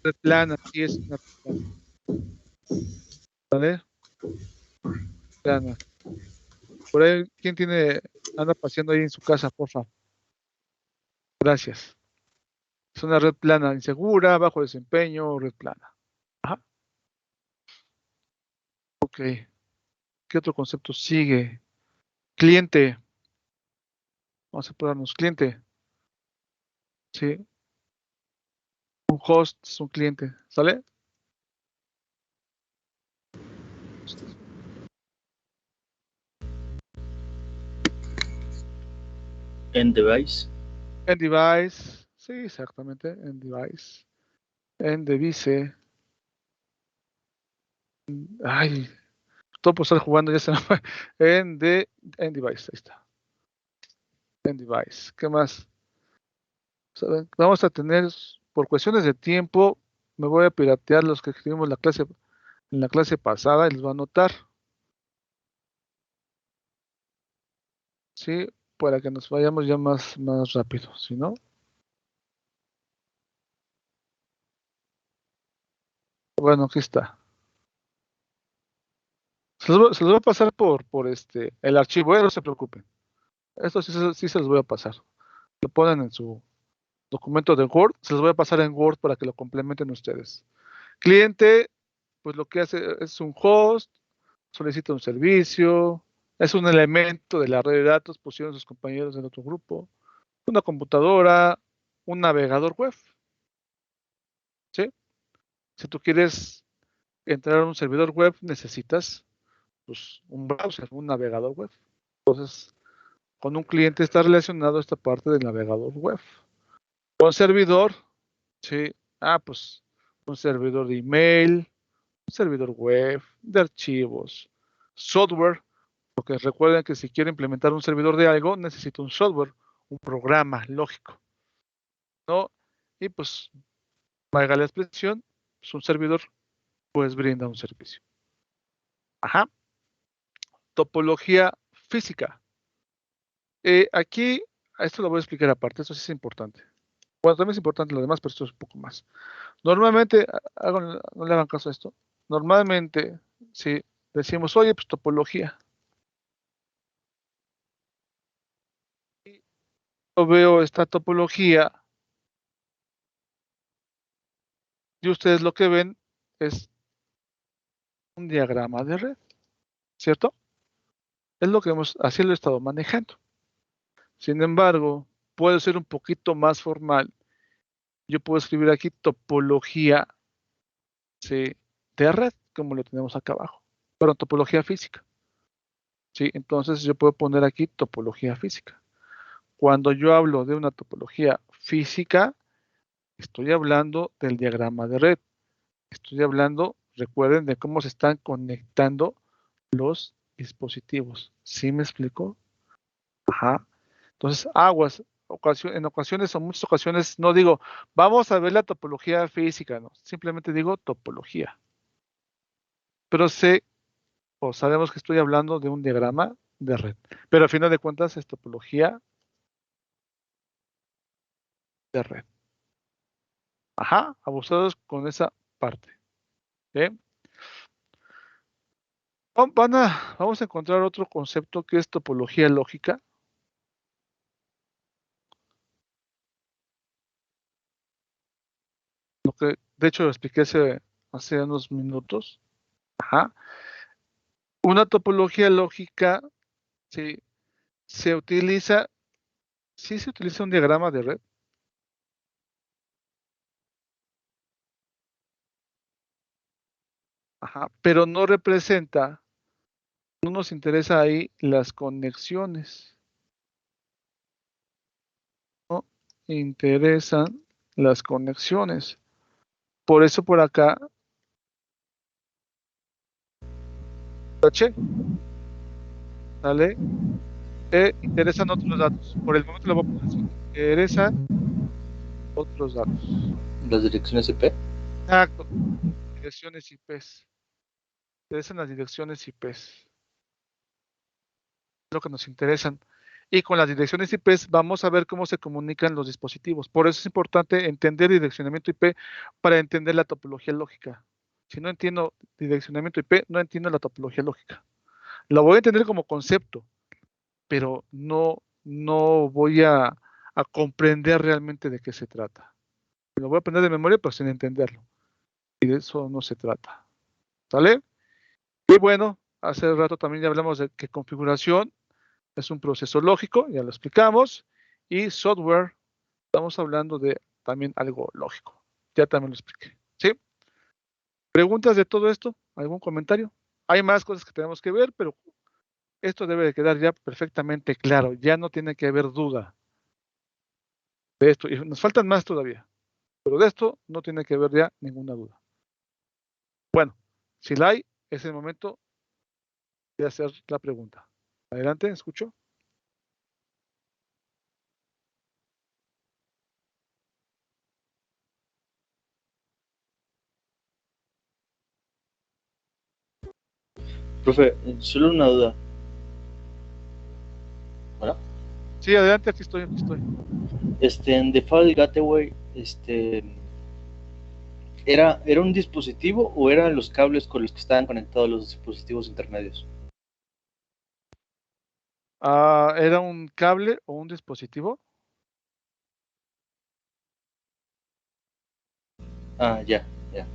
S1: Red plana, sí es una red plana. ¿Vale? Plana. Por ahí, ¿quién anda paseando ahí en su casa, por favor? Gracias. Es una red plana insegura, bajo desempeño, red plana. Ajá. Ok. ¿Qué otro concepto sigue? Cliente. Vamos a ponernos cliente. Sí. Un host es un cliente. ¿Sale?
S2: End device.
S1: En device. Sí, exactamente. En device. En device. Ay, todo por estar jugando ya se me fue. En device. Ahí está. En device. ¿Qué más? ¿Saben? Vamos a tener, por cuestiones de tiempo, me voy a piratear los que escribimos en la clase pasada y les voy a anotar. Sí, para que nos vayamos ya más rápido, ¿sí no? Bueno, aquí está. Se los voy a pasar por el archivo, no se preocupen. Esto sí se los voy a pasar. Lo ponen en su documento de Word, se los voy a pasar en Word para que lo complementen ustedes. Cliente, pues lo que hace es un host, solicita un servicio, es un elemento de la red de datos, pusieron sus compañeros en otro grupo, una computadora, un navegador web, ¿sí? Si tú quieres entrar a un servidor web, necesitas pues, un browser, un navegador web. Entonces, con un cliente está relacionado esta parte del navegador web. Con servidor, sí, pues un servidor de email, un servidor web, de archivos, software, porque recuerden que si quiero implementar un servidor de algo, necesito un software, un programa lógico, ¿no? Y pues, valga la expresión, pues un servidor pues brinda un servicio. Ajá. Topología física. Aquí, esto lo voy a explicar aparte, esto sí es importante. Bueno, también es importante lo demás, pero esto es un poco más. Normalmente, no le hagan caso a esto. Normalmente, si decimos, oye, pues topología. Yo veo esta topología y ustedes lo que ven es un diagrama de red, ¿cierto? Es lo que así lo he estado manejando. Sin embargo, puede ser un poquito más formal. Yo puedo escribir aquí topología, ¿sí?, de red, como lo tenemos acá abajo, pero topología física. ¿Sí? Entonces yo puedo poner aquí topología física. Cuando yo hablo de una topología física, estoy hablando del diagrama de red. Estoy hablando, recuerden, de cómo se están conectando los dispositivos. ¿Sí me explico? Ajá. Entonces, aguas. En ocasiones o muchas ocasiones no digo, vamos a ver la topología física, no. Simplemente digo topología. pero sabemos que estoy hablando de un diagrama de red. Pero al final de cuentas es topología de red. Ajá, abusados con esa parte. ¿Sí? Vamos a encontrar otro concepto que es topología lógica. Lo que, de hecho, lo expliqué hace unos minutos. Ajá. Una topología lógica, sí, se utiliza un diagrama de red. Ajá, pero no representa, no nos interesa ahí las conexiones. No interesan las conexiones. Por eso por acá, taché, ¿vale? Interesan otros datos. Por el momento lo voy a poner así. Interesan otros datos.
S5: Las direcciones IP.
S1: Exacto. Direcciones IPs. Interesan las direcciones IPs. Lo que nos interesan. Y con las direcciones IPs vamos a ver cómo se comunican los dispositivos. Por eso es importante entender direccionamiento IP para entender la topología lógica. Si no entiendo direccionamiento IP, no entiendo la topología lógica. La voy a entender como concepto, pero no voy a comprender realmente de qué se trata. Lo voy a aprender de memoria, pero sin entenderlo. Y de eso no se trata. ¿Sale? Y bueno, hace rato también ya hablamos de que configuración es un proceso lógico, ya lo explicamos. Y software, estamos hablando de también algo lógico. Ya también lo expliqué. ¿Sí? ¿Preguntas de todo esto? ¿Algún comentario? Hay más cosas que tenemos que ver, pero esto debe de quedar ya perfectamente claro. Ya no tiene que haber duda de esto. Y nos faltan más todavía. Pero de esto no tiene que haber ya ninguna duda. Bueno, si la hay, es el momento de hacer la pregunta. Adelante, escucho.
S2: Profe, solo una duda. ¿Hola?
S1: Sí, adelante, aquí estoy, aquí estoy.
S2: En Default Gateway, ¿era un dispositivo o eran los cables con los que estaban conectados los dispositivos intermedios?
S1: ¿Era un cable o un dispositivo?
S2: Ah, ya, ya.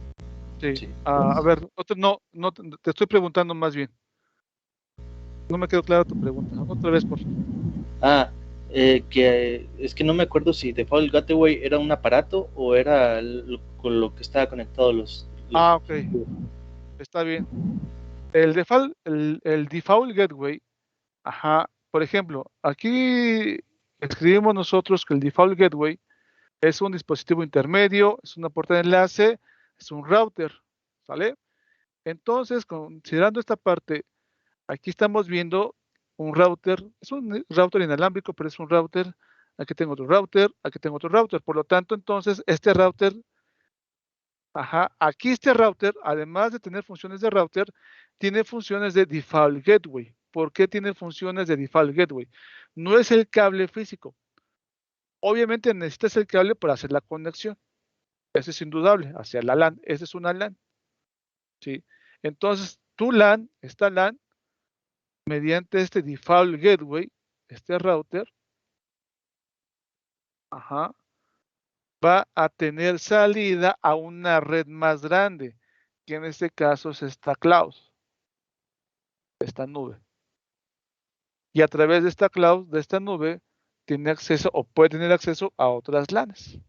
S1: Sí.
S2: Sí.
S1: A ver, no, te estoy preguntando más bien. No me quedó clara tu pregunta. Otra vez, por favor.
S2: Ah, es que no me acuerdo si Default Gateway era un aparato o era con lo que estaba conectado los
S1: Ok. Está bien. El default gateway, ajá, por ejemplo, aquí escribimos nosotros que el default gateway es un dispositivo intermedio, es una puerta de enlace, es un router, ¿sale? Entonces, considerando esta parte, aquí estamos viendo un router, es un router inalámbrico, pero es un router. Aquí tengo otro router, aquí tengo otro router. Por lo tanto, entonces, este router, ajá, aquí este router, además de tener funciones de router, tiene funciones de default gateway. ¿Por qué tiene funciones de default gateway? No es el cable físico. Obviamente necesitas el cable para hacer la conexión. Eso es indudable, hacia la LAN. Esa es una LAN. ¿Sí? Entonces, tu LAN, esta LAN, mediante este default gateway, este router, ajá, va a tener salida a una red más grande, que en este caso es esta cloud, esta nube. Y a través de esta cloud, de esta nube, tiene acceso o puede tener acceso a otras LANs.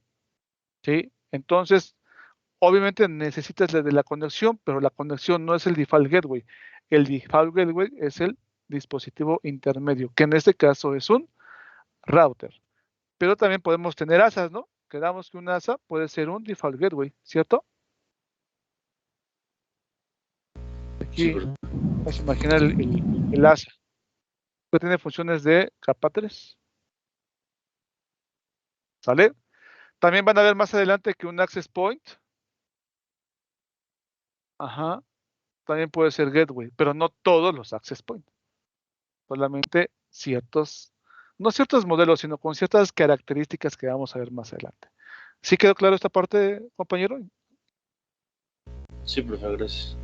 S1: ¿Sí? Entonces, obviamente necesitas de la conexión, pero la conexión no es el default gateway. El default gateway es el dispositivo intermedio, que en este caso es un router. Pero también podemos tener ASAs, ¿no? Quedamos que un ASA puede ser un default gateway, ¿cierto? Aquí vamos a imaginar el ASA, que tiene funciones de capa 3. ¿Sale? También van a ver más adelante que un access point, ajá, también puede ser gateway, pero no todos los access points. Solamente ciertos, no ciertos modelos, sino con ciertas características que vamos a ver más adelante. ¿Sí quedó claro esta parte, compañero?
S2: Sí, profe, gracias.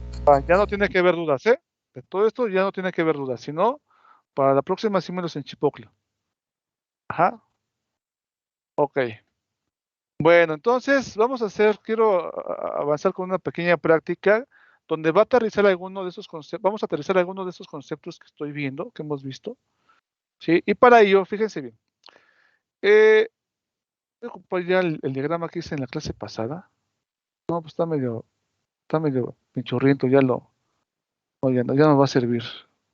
S1: Ya no tiene que haber dudas, ¿eh? De todo esto ya no tiene que haber dudas, sino para la próxima sí me los enchipoclo. Ajá. Ok. Bueno, entonces vamos a hacer, quiero avanzar con una pequeña práctica donde va a aterrizar alguno de esos conceptos, vamos a aterrizar algunos de esos conceptos que estoy viendo, que hemos visto, ¿sí? Y para ello, fíjense bien, voy a ocupar ya el diagrama que hice en la clase pasada. No, pues está medio pinchurriento, ya no va a servir.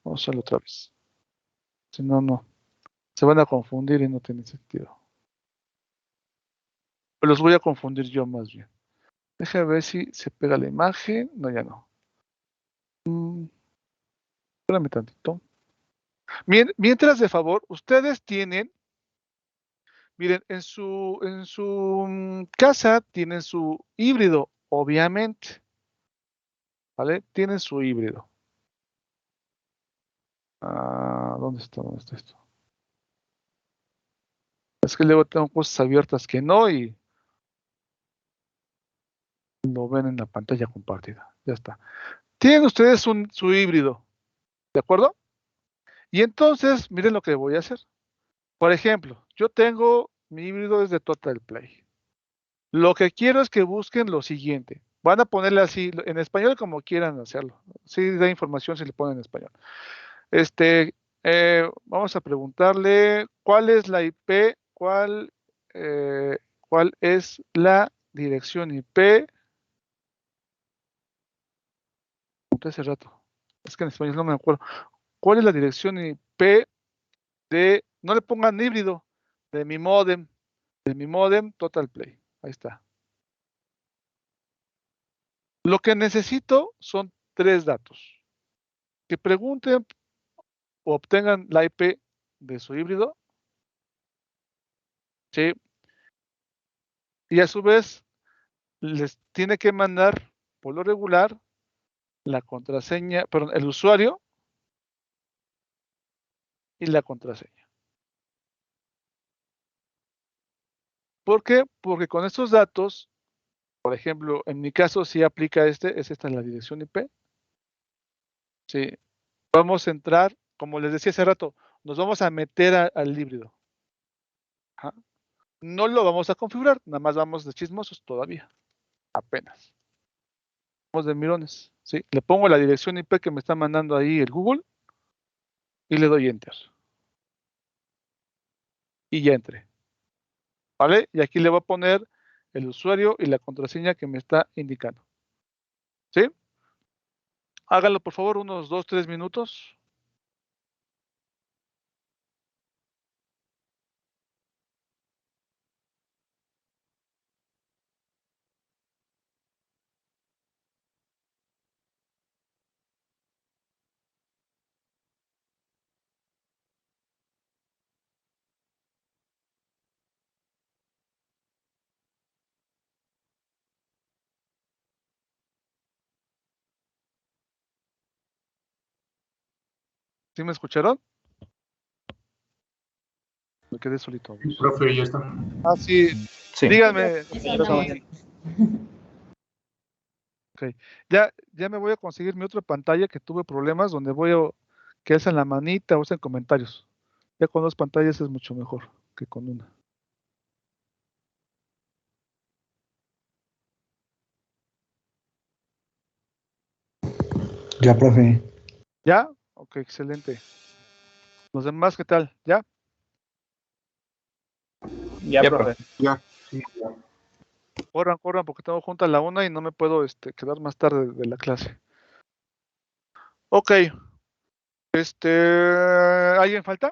S1: Vamos a hacerlo otra vez. Si no, no, se van a confundir y no tiene sentido. Los voy a confundir yo más bien. Déjame ver si se pega la imagen. No, ya no. Espérame tantito. Mientras, de favor, ustedes tienen, miren, en su casa tienen su híbrido, obviamente. ¿Vale? Tienen su híbrido. ¿Dónde está? ¿Dónde está esto? Es que luego tengo cosas abiertas que no y lo ven en la pantalla compartida. Ya está. Tienen ustedes su híbrido, ¿de acuerdo? Y entonces, miren lo que voy a hacer. Por ejemplo, yo tengo mi híbrido es de Total Play. Lo que quiero es que busquen lo siguiente. Van a ponerle así, en español como quieran hacerlo. Sí, da información si le ponen en español. Vamos a preguntarle cuál es la IP, cuál es la dirección IP. Pregunté hace rato. Es que en español no me acuerdo. ¿Cuál es la dirección IP no le pongan híbrido, de mi modem Total Play? Ahí está. Lo que necesito son 3 datos. Que pregunten o obtengan la IP de su híbrido, ¿sí? Y a su vez les tiene que mandar por lo regular la contraseña, perdón, el usuario y la contraseña. ¿Por qué? Porque con estos datos, por ejemplo, en mi caso sí aplica es esta la dirección IP. Sí. Vamos a entrar, como les decía hace rato, nos vamos a meter al híbrido. Ajá. No lo vamos a configurar, nada más vamos de chismosos todavía, apenas. Vamos de mirones, ¿sí? Le pongo la dirección IP que me está mandando ahí el Google y le doy Enter. Y ya entré, ¿vale? Y aquí le voy a poner el usuario y la contraseña que me está indicando, ¿sí? Háganlo por favor unos 2-3 minutos. ¿Sí me escucharon? Me quedé solito.
S3: Sí, profe, ya está.
S1: Sí.
S5: Sí.
S1: Díganme.
S6: Sí, no.
S1: Ok. Ya me voy a conseguir mi otra pantalla que tuve problemas donde que alzan la manita o usen comentarios. Ya con 2 pantallas es mucho mejor que con una.
S10: Ya, profe.
S1: ¿Ya? Ok, excelente. Los demás, ¿qué tal? ¿Ya?
S8: Ya, profe.
S7: Ya.
S1: Corran, porque tengo junta a la 1 y no me puedo quedar más tarde de la clase. Ok. ¿Alguien falta?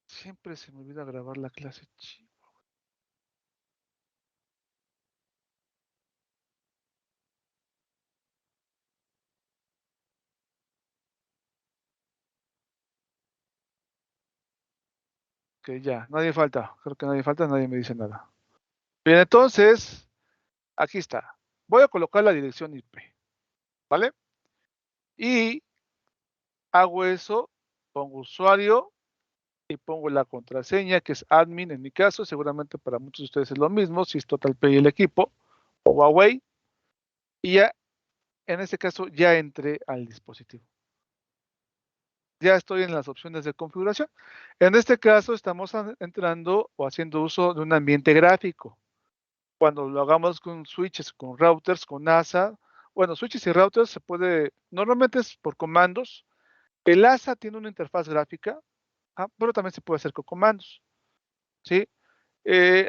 S1: Siempre se me olvida grabar la clase. Ok, ya, nadie falta. Creo que nadie falta, nadie me dice nada. Bien, entonces, aquí está. voy a colocar la dirección IP, ¿vale? Y hago eso, pongo usuario y pongo la contraseña, que es admin en mi caso, seguramente para muchos de ustedes es lo mismo, si es TotalPlay el equipo, o Huawei, y ya, en este caso, ya entré al dispositivo. Ya estoy en las opciones de configuración. En este caso, estamos entrando o haciendo uso de un ambiente gráfico. Cuando lo hagamos con switches, con routers, con ASA, bueno, switches y routers se puede, normalmente es por comandos. El ASA tiene una interfaz gráfica, pero también se puede hacer con comandos, ¿sí?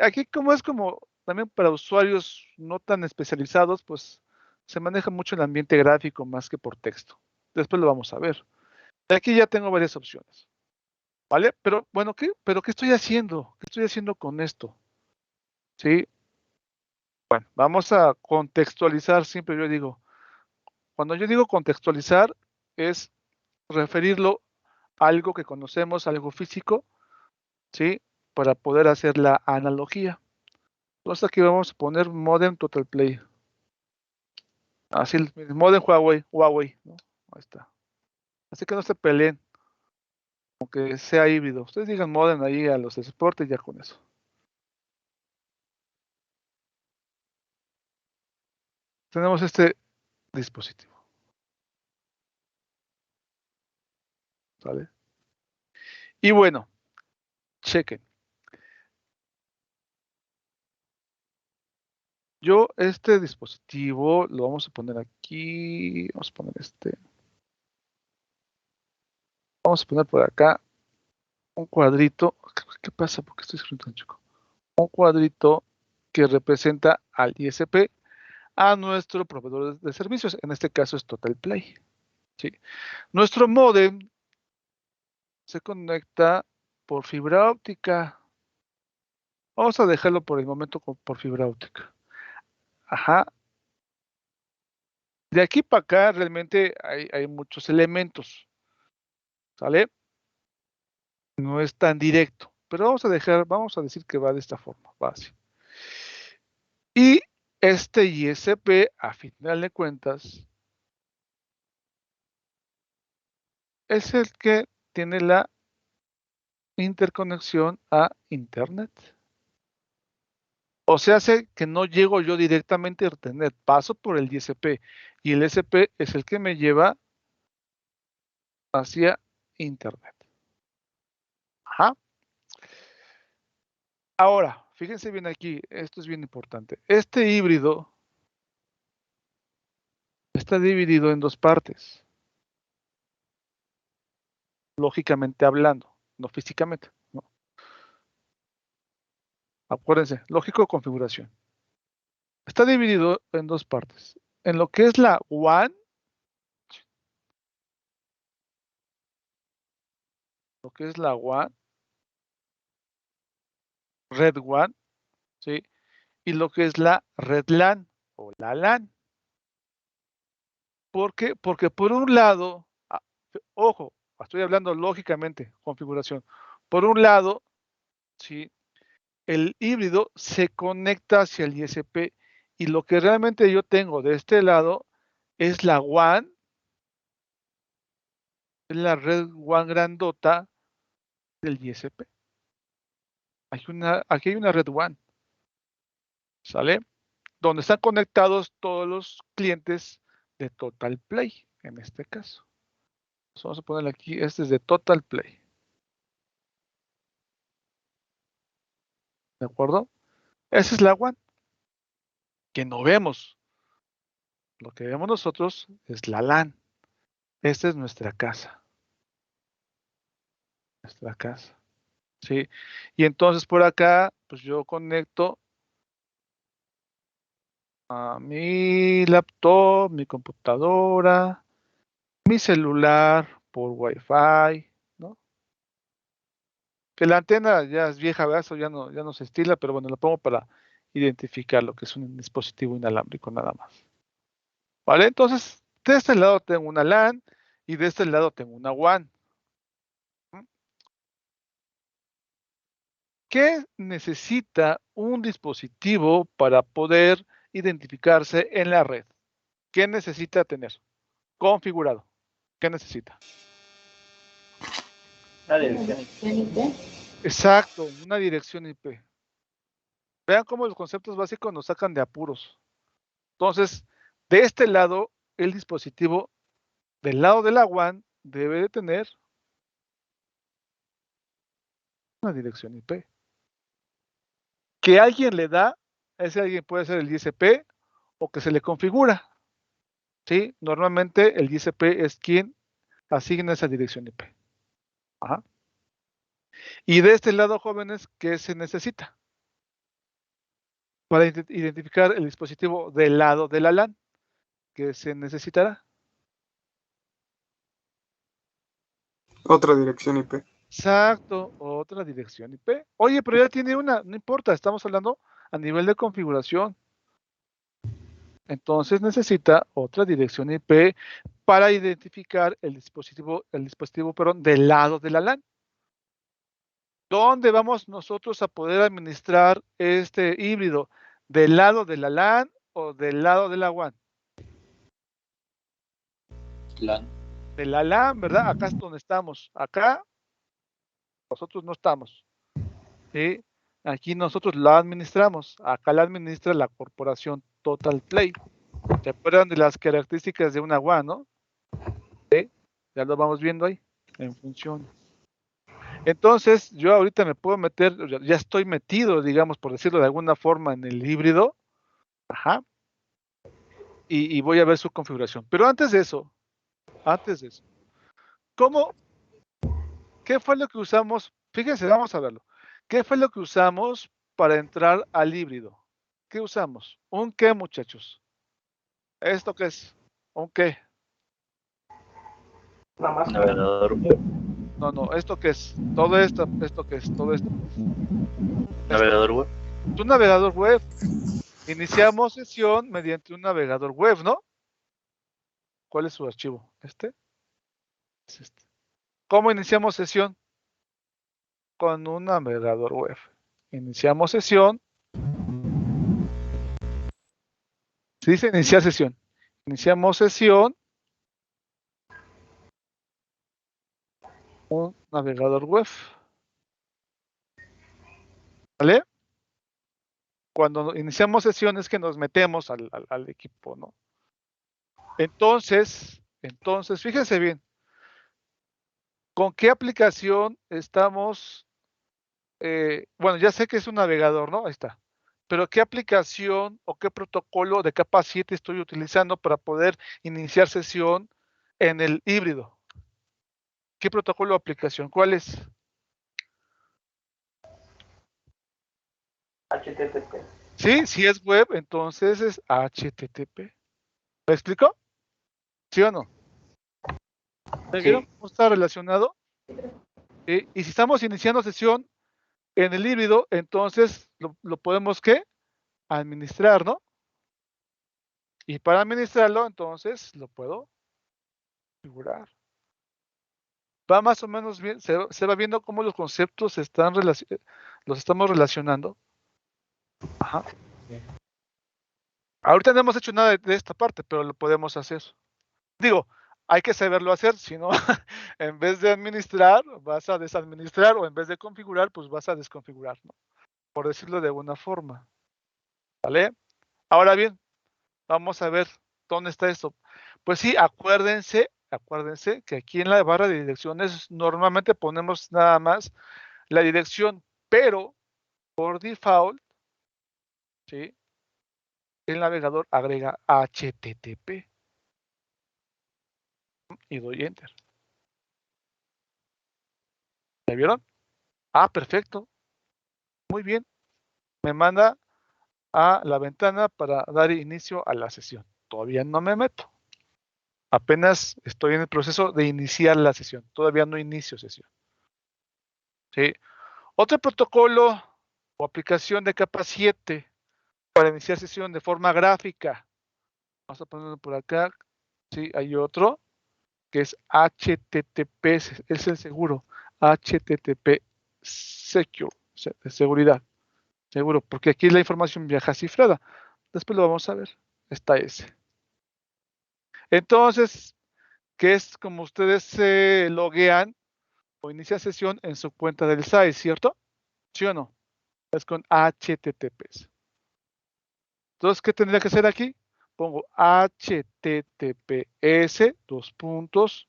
S1: Aquí como es como también para usuarios no tan especializados, pues se maneja mucho el ambiente gráfico más que por texto. Después lo vamos a ver. Aquí ya tengo varias opciones, ¿vale? Pero bueno, ¿qué estoy haciendo? ¿Qué estoy haciendo con esto? ¿Sí? Bueno, vamos a contextualizar, siempre yo digo, cuando yo digo contextualizar es referirlo a algo que conocemos, algo físico, ¿sí? Para poder hacer la analogía. Entonces aquí vamos a poner modem TotalPlay. Así, el modem Huawei, ¿no? Ahí está. Así que no se peleen, aunque sea híbrido. Ustedes digan modem ahí a los de soporte y ya con eso. Tenemos este dispositivo. ¿Vale? Y bueno, chequen. Yo este dispositivo lo vamos a poner aquí. Vamos a poner este. Vamos a poner por acá un cuadrito. ¿Qué pasa? ¿Por qué estoy escribiendo tan chico? Un cuadrito que representa al ISP a nuestro proveedor de servicios. En este caso es TotalPlay. ¿Sí? Nuestro módem se conecta por fibra óptica. Vamos a dejarlo por el momento por fibra óptica. Ajá. De aquí para acá realmente hay muchos elementos. ¿Sale? No es tan directo. Pero vamos a decir que va de esta forma. Va así. Y este ISP, a final de cuentas, es el que tiene la interconexión a Internet. O sea, hace que no llego yo directamente a Internet, paso por el ISP y el ISP es el que me lleva hacia Internet. Ajá. Ahora, fíjense bien aquí, esto es bien importante. Este híbrido está dividido en dos partes, lógicamente hablando, no físicamente, ¿no? Acuérdense, lógico configuración. Está dividido en dos partes. En lo que es la WAN, Red WAN, ¿sí? Y lo que es la Red LAN o la LAN. ¿Por qué? Porque por un lado, ojo, estoy hablando lógicamente, configuración. Por un lado, ¿sí? El híbrido se conecta hacia el ISP y lo que realmente yo tengo de este lado es la WAN, es la red WAN grandota del ISP. Aquí hay una red WAN, ¿sale? Donde están conectados todos los clientes de TotalPlay, en este caso. Entonces vamos a ponerle aquí, este es de TotalPlay. ¿De acuerdo? Esa es la WAN que no vemos. Lo que vemos nosotros es la LAN. Esta es nuestra casa. Nuestra casa. ¿Sí? Y entonces por acá, pues yo conecto a mi laptop, mi computadora, mi celular por Wi-Fi, ¿no? Que la antena ya es vieja, ¿verdad? Eso ya no se estila, pero bueno, lo pongo para identificar lo que es un dispositivo inalámbrico nada más. ¿Vale? Entonces, de este lado tengo una LAN y de este lado tengo una WAN. ¿Qué necesita un dispositivo para poder identificarse en la red, ¿qué necesita tener? Configurado. ¿Qué necesita?
S2: La dirección.
S1: Exacto, una dirección IP. Vean cómo los conceptos básicos nos sacan de apuros. Entonces, de este lado, el dispositivo del lado de la WAN debe de tener una dirección IP. Que alguien le da, ese alguien puede ser el ISP o que se le configura. ¿Sí? Normalmente el ISP es quien asigna esa dirección IP. Ajá. Y de este lado, jóvenes, ¿qué se necesita? Para identificar el dispositivo del lado de la LAN, ¿qué se necesitará?
S7: Otra dirección IP.
S1: Exacto, otra dirección IP. Oye, pero ya tiene una, no importa, estamos hablando a nivel de configuración. Entonces necesita otra dirección IP para identificar el dispositivo, perdón, del lado de la LAN. ¿Dónde vamos nosotros a poder administrar este híbrido? ¿Del lado de la LAN o del lado de la WAN?
S2: LAN.
S1: De la LAN, ¿verdad? Acá es donde estamos. Acá nosotros no estamos. ¿Sí? Aquí nosotros la administramos. Acá la administra la corporación Total Play. ¿Se acuerdan de las características de una WAN, no? ¿Sí? Ya lo vamos viendo ahí, en función. Entonces, yo ahorita me puedo meter, ya estoy metido, digamos, por decirlo de alguna forma, en el híbrido. Ajá. Y voy a ver su configuración. Pero antes de eso, ¿qué fue lo que usamos? Fíjense, vamos a verlo. ¿Qué fue lo que usamos para entrar al híbrido? ¿Qué usamos? ¿Un qué, muchachos? ¿Esto qué es? ¿Un qué?
S2: Navegador.
S1: No, ¿esto qué es? Todo esto qué es? Todo esto.
S2: Navegador web.
S1: Un navegador web. Iniciamos sesión mediante un navegador web, ¿no? ¿Cuál es su archivo? ¿Este? Es este. ¿Cómo iniciamos sesión? Con un navegador web. Iniciamos sesión. Se dice iniciar sesión. Iniciamos sesión. Un navegador web. ¿Vale? Cuando iniciamos sesión es que nos metemos al equipo, ¿no? Entonces, fíjense bien. ¿Con qué aplicación estamos? Bueno, ya sé que es un navegador, ¿no? Ahí está. Pero ¿qué aplicación o qué protocolo de capa 7 estoy utilizando para poder iniciar sesión en el híbrido? ¿Qué protocolo o aplicación? ¿Cuál es?
S2: HTTP.
S1: Sí, si es web, entonces es HTTP. ¿Me explico? ¿Sí o no? ¿Me vieron cómo está relacionado? Y si estamos iniciando sesión en el híbrido, entonces lo podemos, ¿qué? Administrar, ¿no? Y para administrarlo, entonces, lo puedo configurar. Va más o menos bien, se va viendo cómo los conceptos los estamos relacionando. Ajá. Ahorita no hemos hecho nada de esta parte, pero lo podemos hacer. Digo, hay que saberlo hacer, si no, en vez de administrar, vas a desadministrar, o en vez de configurar, pues vas a desconfigurar, ¿no? Por decirlo de alguna forma. ¿Vale? Ahora bien, vamos a ver dónde está esto. Pues sí, acuérdense que aquí en la barra de direcciones normalmente ponemos nada más la dirección, pero por default, ¿sí? El navegador agrega HTTP y doy enter. ¿Ya vieron? Ah, perfecto. Muy bien. Me manda a la ventana para dar inicio a la sesión. Todavía no me meto. Apenas estoy en el proceso de iniciar la sesión. Todavía no inicio sesión. ¿Sí? Otro protocolo o aplicación de capa 7 para iniciar sesión de forma gráfica. Vamos a ponerlo por acá. Sí, hay otro que es HTTP, es el seguro. HTTP Secure, de seguridad. Seguro, porque aquí la información viaja cifrada. después lo vamos a ver. Está ese. Entonces, que es como ustedes se loguean o inician sesión en su cuenta del SAI, ¿cierto? ¿Sí o no? Es con HTTPS. Entonces, ¿qué tendría que hacer aquí? Pongo HTTPS, dos puntos,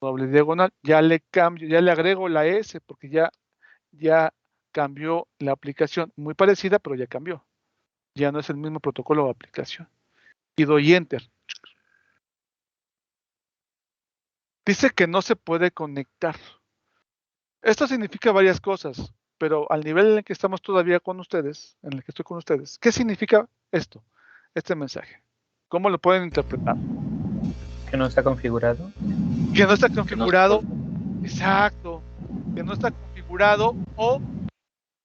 S1: doble diagonal, ya le cambio, ya le agrego la S porque ya cambió la aplicación. Muy parecida, pero ya cambió. Ya no es el mismo protocolo o aplicación. Y doy Enter. Dice que no se puede conectar. Esto significa varias cosas, pero al nivel en el que estamos todavía con ustedes, en el que estoy con ustedes, ¿qué significa esto? Este mensaje. ¿Cómo lo pueden interpretar?
S5: Que no está configurado.
S1: Que no está
S2: Que no
S1: configurado.
S2: soporta.
S1: Exacto. Que no está configurado o,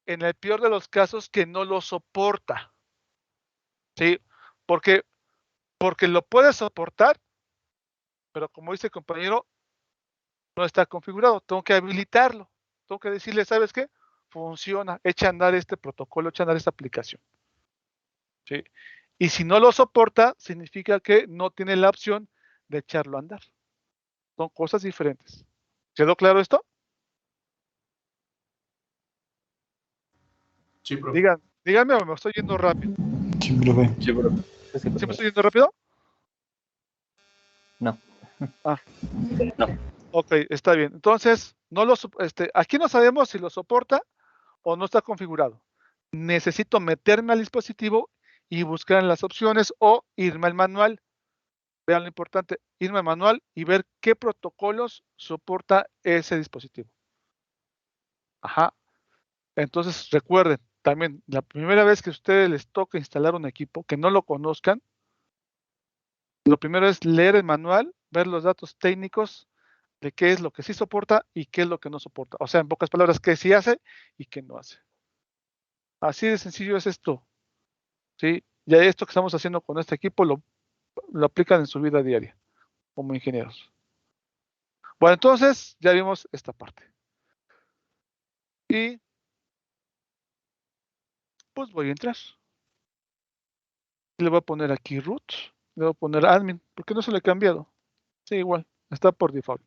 S1: en el peor de los casos, que no lo soporta. ¿Sí? Porque lo puede soportar, pero como dice el compañero, no está configurado. Tengo que habilitarlo. Tengo que decirle, ¿sabes qué? Funciona. Echa a andar este protocolo, echa a andar esta aplicación. ¿Sí? Y si no lo soporta, significa que no tiene la opción de echarlo a andar. Son cosas diferentes. ¿Quedó claro esto?
S3: Sí, profe.
S1: Díganme o me estoy yendo rápido.
S7: Sí, profe.
S2: Sí, bro.
S1: ¿Sí me estoy yendo rápido?
S5: No.
S2: No.
S1: Ok, está bien. Entonces, aquí no sabemos si lo soporta o no está configurado. Necesito meterme al dispositivo y buscar en las opciones o irme al manual. Vean lo importante, irme al manual y ver qué protocolos soporta ese dispositivo. Ajá. Entonces, recuerden, también la primera vez que a ustedes les toca instalar un equipo que no lo conozcan, lo primero es leer el manual, ver los datos técnicos de qué es lo que sí soporta y qué es lo que no soporta. O sea, en pocas palabras, qué sí hace y qué no hace. Así de sencillo es esto. ¿Sí? Ya esto que estamos haciendo con este equipo lo aplican en su vida diaria como ingenieros. Bueno, entonces ya vimos esta parte. Y pues voy a entrar. Le voy a poner aquí root. Le voy a poner admin, porque no se le ha cambiado. Sí, igual, está por default.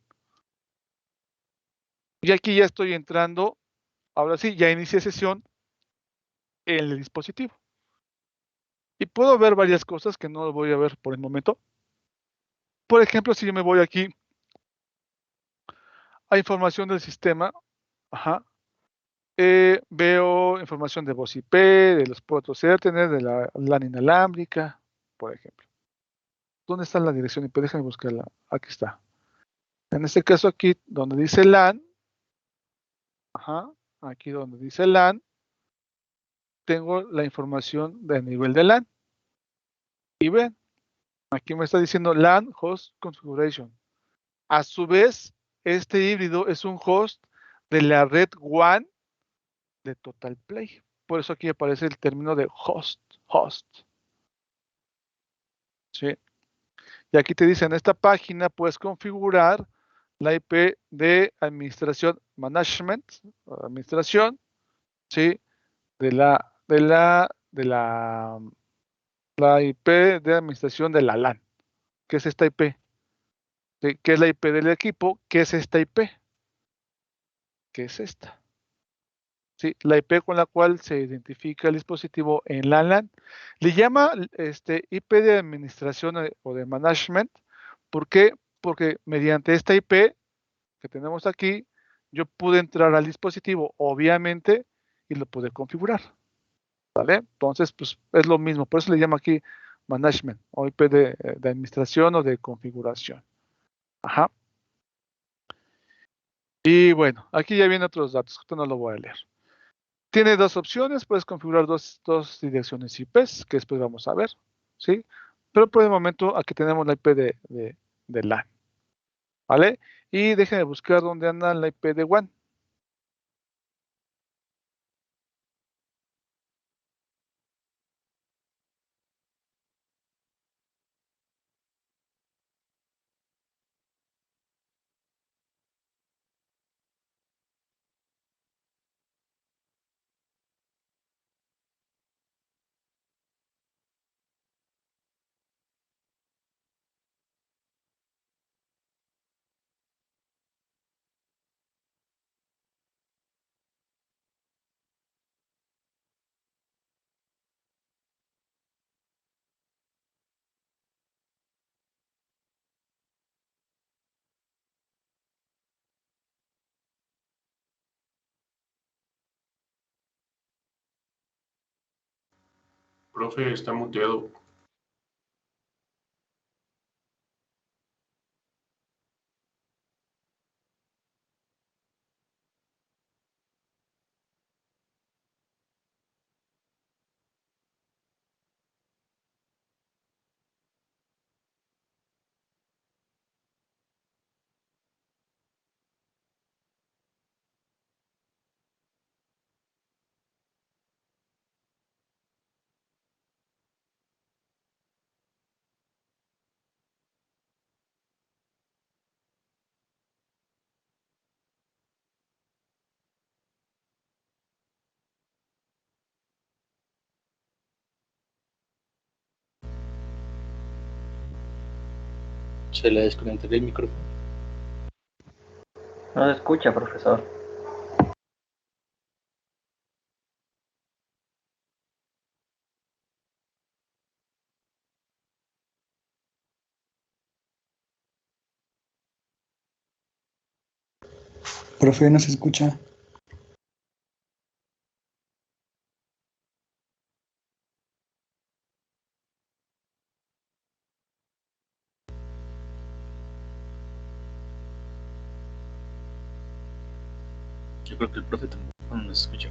S1: Y aquí ya estoy entrando. Ahora sí, ya inicié sesión en el dispositivo. Y puedo ver varias cosas que no lo voy a ver por el momento. Por ejemplo, si yo me voy aquí a información del sistema, ajá, veo información de voz IP, de los puertos Ethernet, de la LAN inalámbrica, por ejemplo. ¿Dónde está la dirección IP? Déjame buscarla. Aquí está. En este caso aquí, donde dice LAN, ajá, aquí donde dice LAN, tengo la información del nivel de LAN. Y ven, aquí me está diciendo LAN Host Configuration. A su vez, este híbrido es un host de la red WAN de Total Play. Por eso aquí aparece el término de host. ¿Sí? Y aquí te dice, en esta página puedes configurar la IP de administración management, administración, ¿sí? La IP de administración de la LAN, que es esta IP. ¿Sí? ¿Qué es la IP del equipo? ¿Qué es esta IP? ¿Qué es esta? ¿Sí? La IP con la cual se identifica el dispositivo en la LAN. Le llama IP de administración o de management. ¿Por qué? Porque mediante esta IP que tenemos aquí, yo pude entrar al dispositivo, obviamente, y lo pude configurar. ¿Vale? Entonces, pues es lo mismo. Por eso le llamo aquí management o IP de administración o de configuración. Ajá. Y bueno, aquí ya vienen otros datos. Esto no lo voy a leer. Tiene dos opciones. Puedes configurar dos direcciones IPs, que después vamos a ver. ¿Sí? Pero por el momento aquí tenemos la IP de LAN. ¿Vale? Y déjenme buscar dónde anda la IP de WAN.
S3: Profe, está muteado.
S2: Se le desconectaré el micrófono.
S5: No se escucha, profesor.
S10: Profe, no se escucha.
S2: Yo creo que el profe tampoco nos escucha.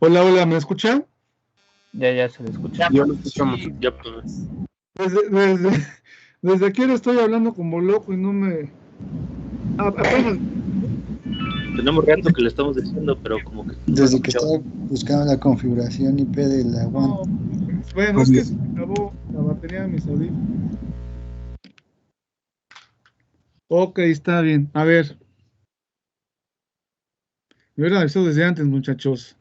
S1: Hola, hola, ¿me escuchan?
S5: Ya se le escucha.
S7: Ya lo escuchamos.
S2: Sí, ya pues.
S1: Desde aquí le estoy hablando como loco y no me... apenas...
S2: Tenemos rato que le estamos diciendo, pero como que no
S10: Desde que
S2: escuchaba.
S10: estaba buscando la configuración IP de la WAN.
S1: No, bueno, es que se me acabó la batería de mis audífonos. Ok, está bien. A ver. Me hubieran avisado desde antes, muchachos.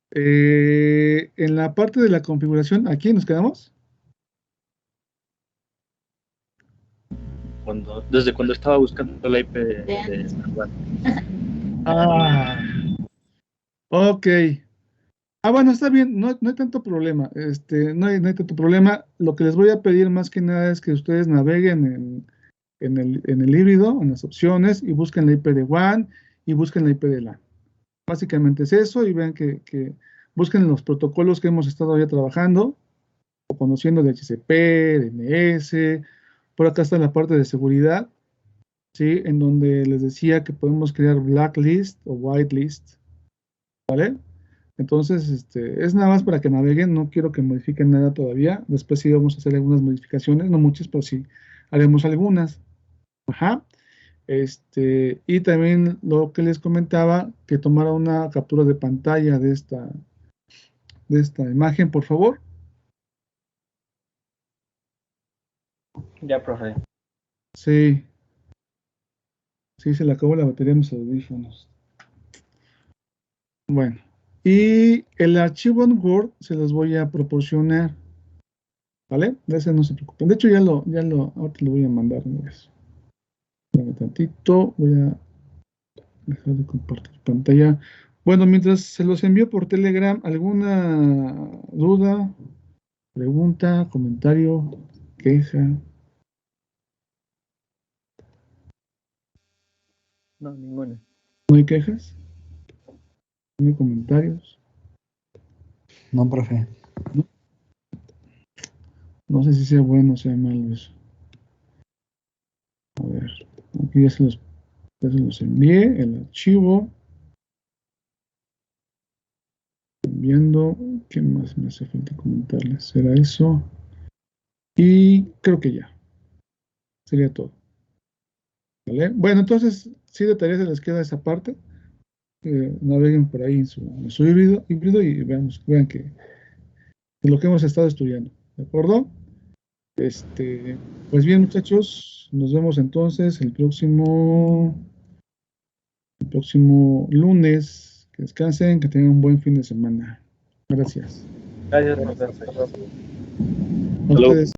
S1: En la parte de la configuración, ¿aquí nos quedamos?
S2: Desde cuando estaba buscando la IP de Juan.
S1: Ah, ok. Bueno, está bien, no hay tanto problema. No hay tanto problema. Lo que les voy a pedir más que nada es que ustedes naveguen en el híbrido, en las opciones, y busquen la IP de WAN y busquen la IP de LAN. Básicamente es eso, y vean que busquen los protocolos que hemos estado ya trabajando, o conociendo de HCP, DNS. Por acá está la parte de seguridad, ¿sí? En donde les decía que podemos crear blacklist o whitelist, ¿vale? Entonces, es nada más para que naveguen, no quiero que modifiquen nada todavía. Después sí vamos a hacer algunas modificaciones, no muchas, pero sí haremos algunas. Ajá. Y también lo que les comentaba, que tomara una captura de pantalla de esta imagen, por favor.
S5: Ya, profe.
S1: Sí, sí, se le acabó la batería a mis audífonos. Bueno, y el archivo en Word se los voy a proporcionar, ¿vale? De ese no se preocupen. De hecho, ahorita lo voy a mandar una vez. Dame tantito, voy a dejar de compartir pantalla. Bueno, mientras se los envío por Telegram, ¿alguna duda, pregunta, comentario, queja?
S5: No, ninguna.
S1: ¿No hay quejas? ¿No hay comentarios?
S10: No, profe.
S11: No sé si sea bueno o sea malo eso. A ver, aquí ya se los envié, el archivo. Enviando, ¿qué más me hace falta comentarles? ¿Será eso? Y creo que ya. Sería todo. ¿Vale? Bueno, entonces, sí de tarea se les queda esa parte. Naveguen por ahí en su híbrido y vean que lo que hemos estado estudiando. ¿De acuerdo? Pues bien, muchachos, nos vemos entonces el próximo lunes. Que descansen, que tengan un buen fin de semana. Gracias.
S2: Gracias, profesor.
S11: A ustedes.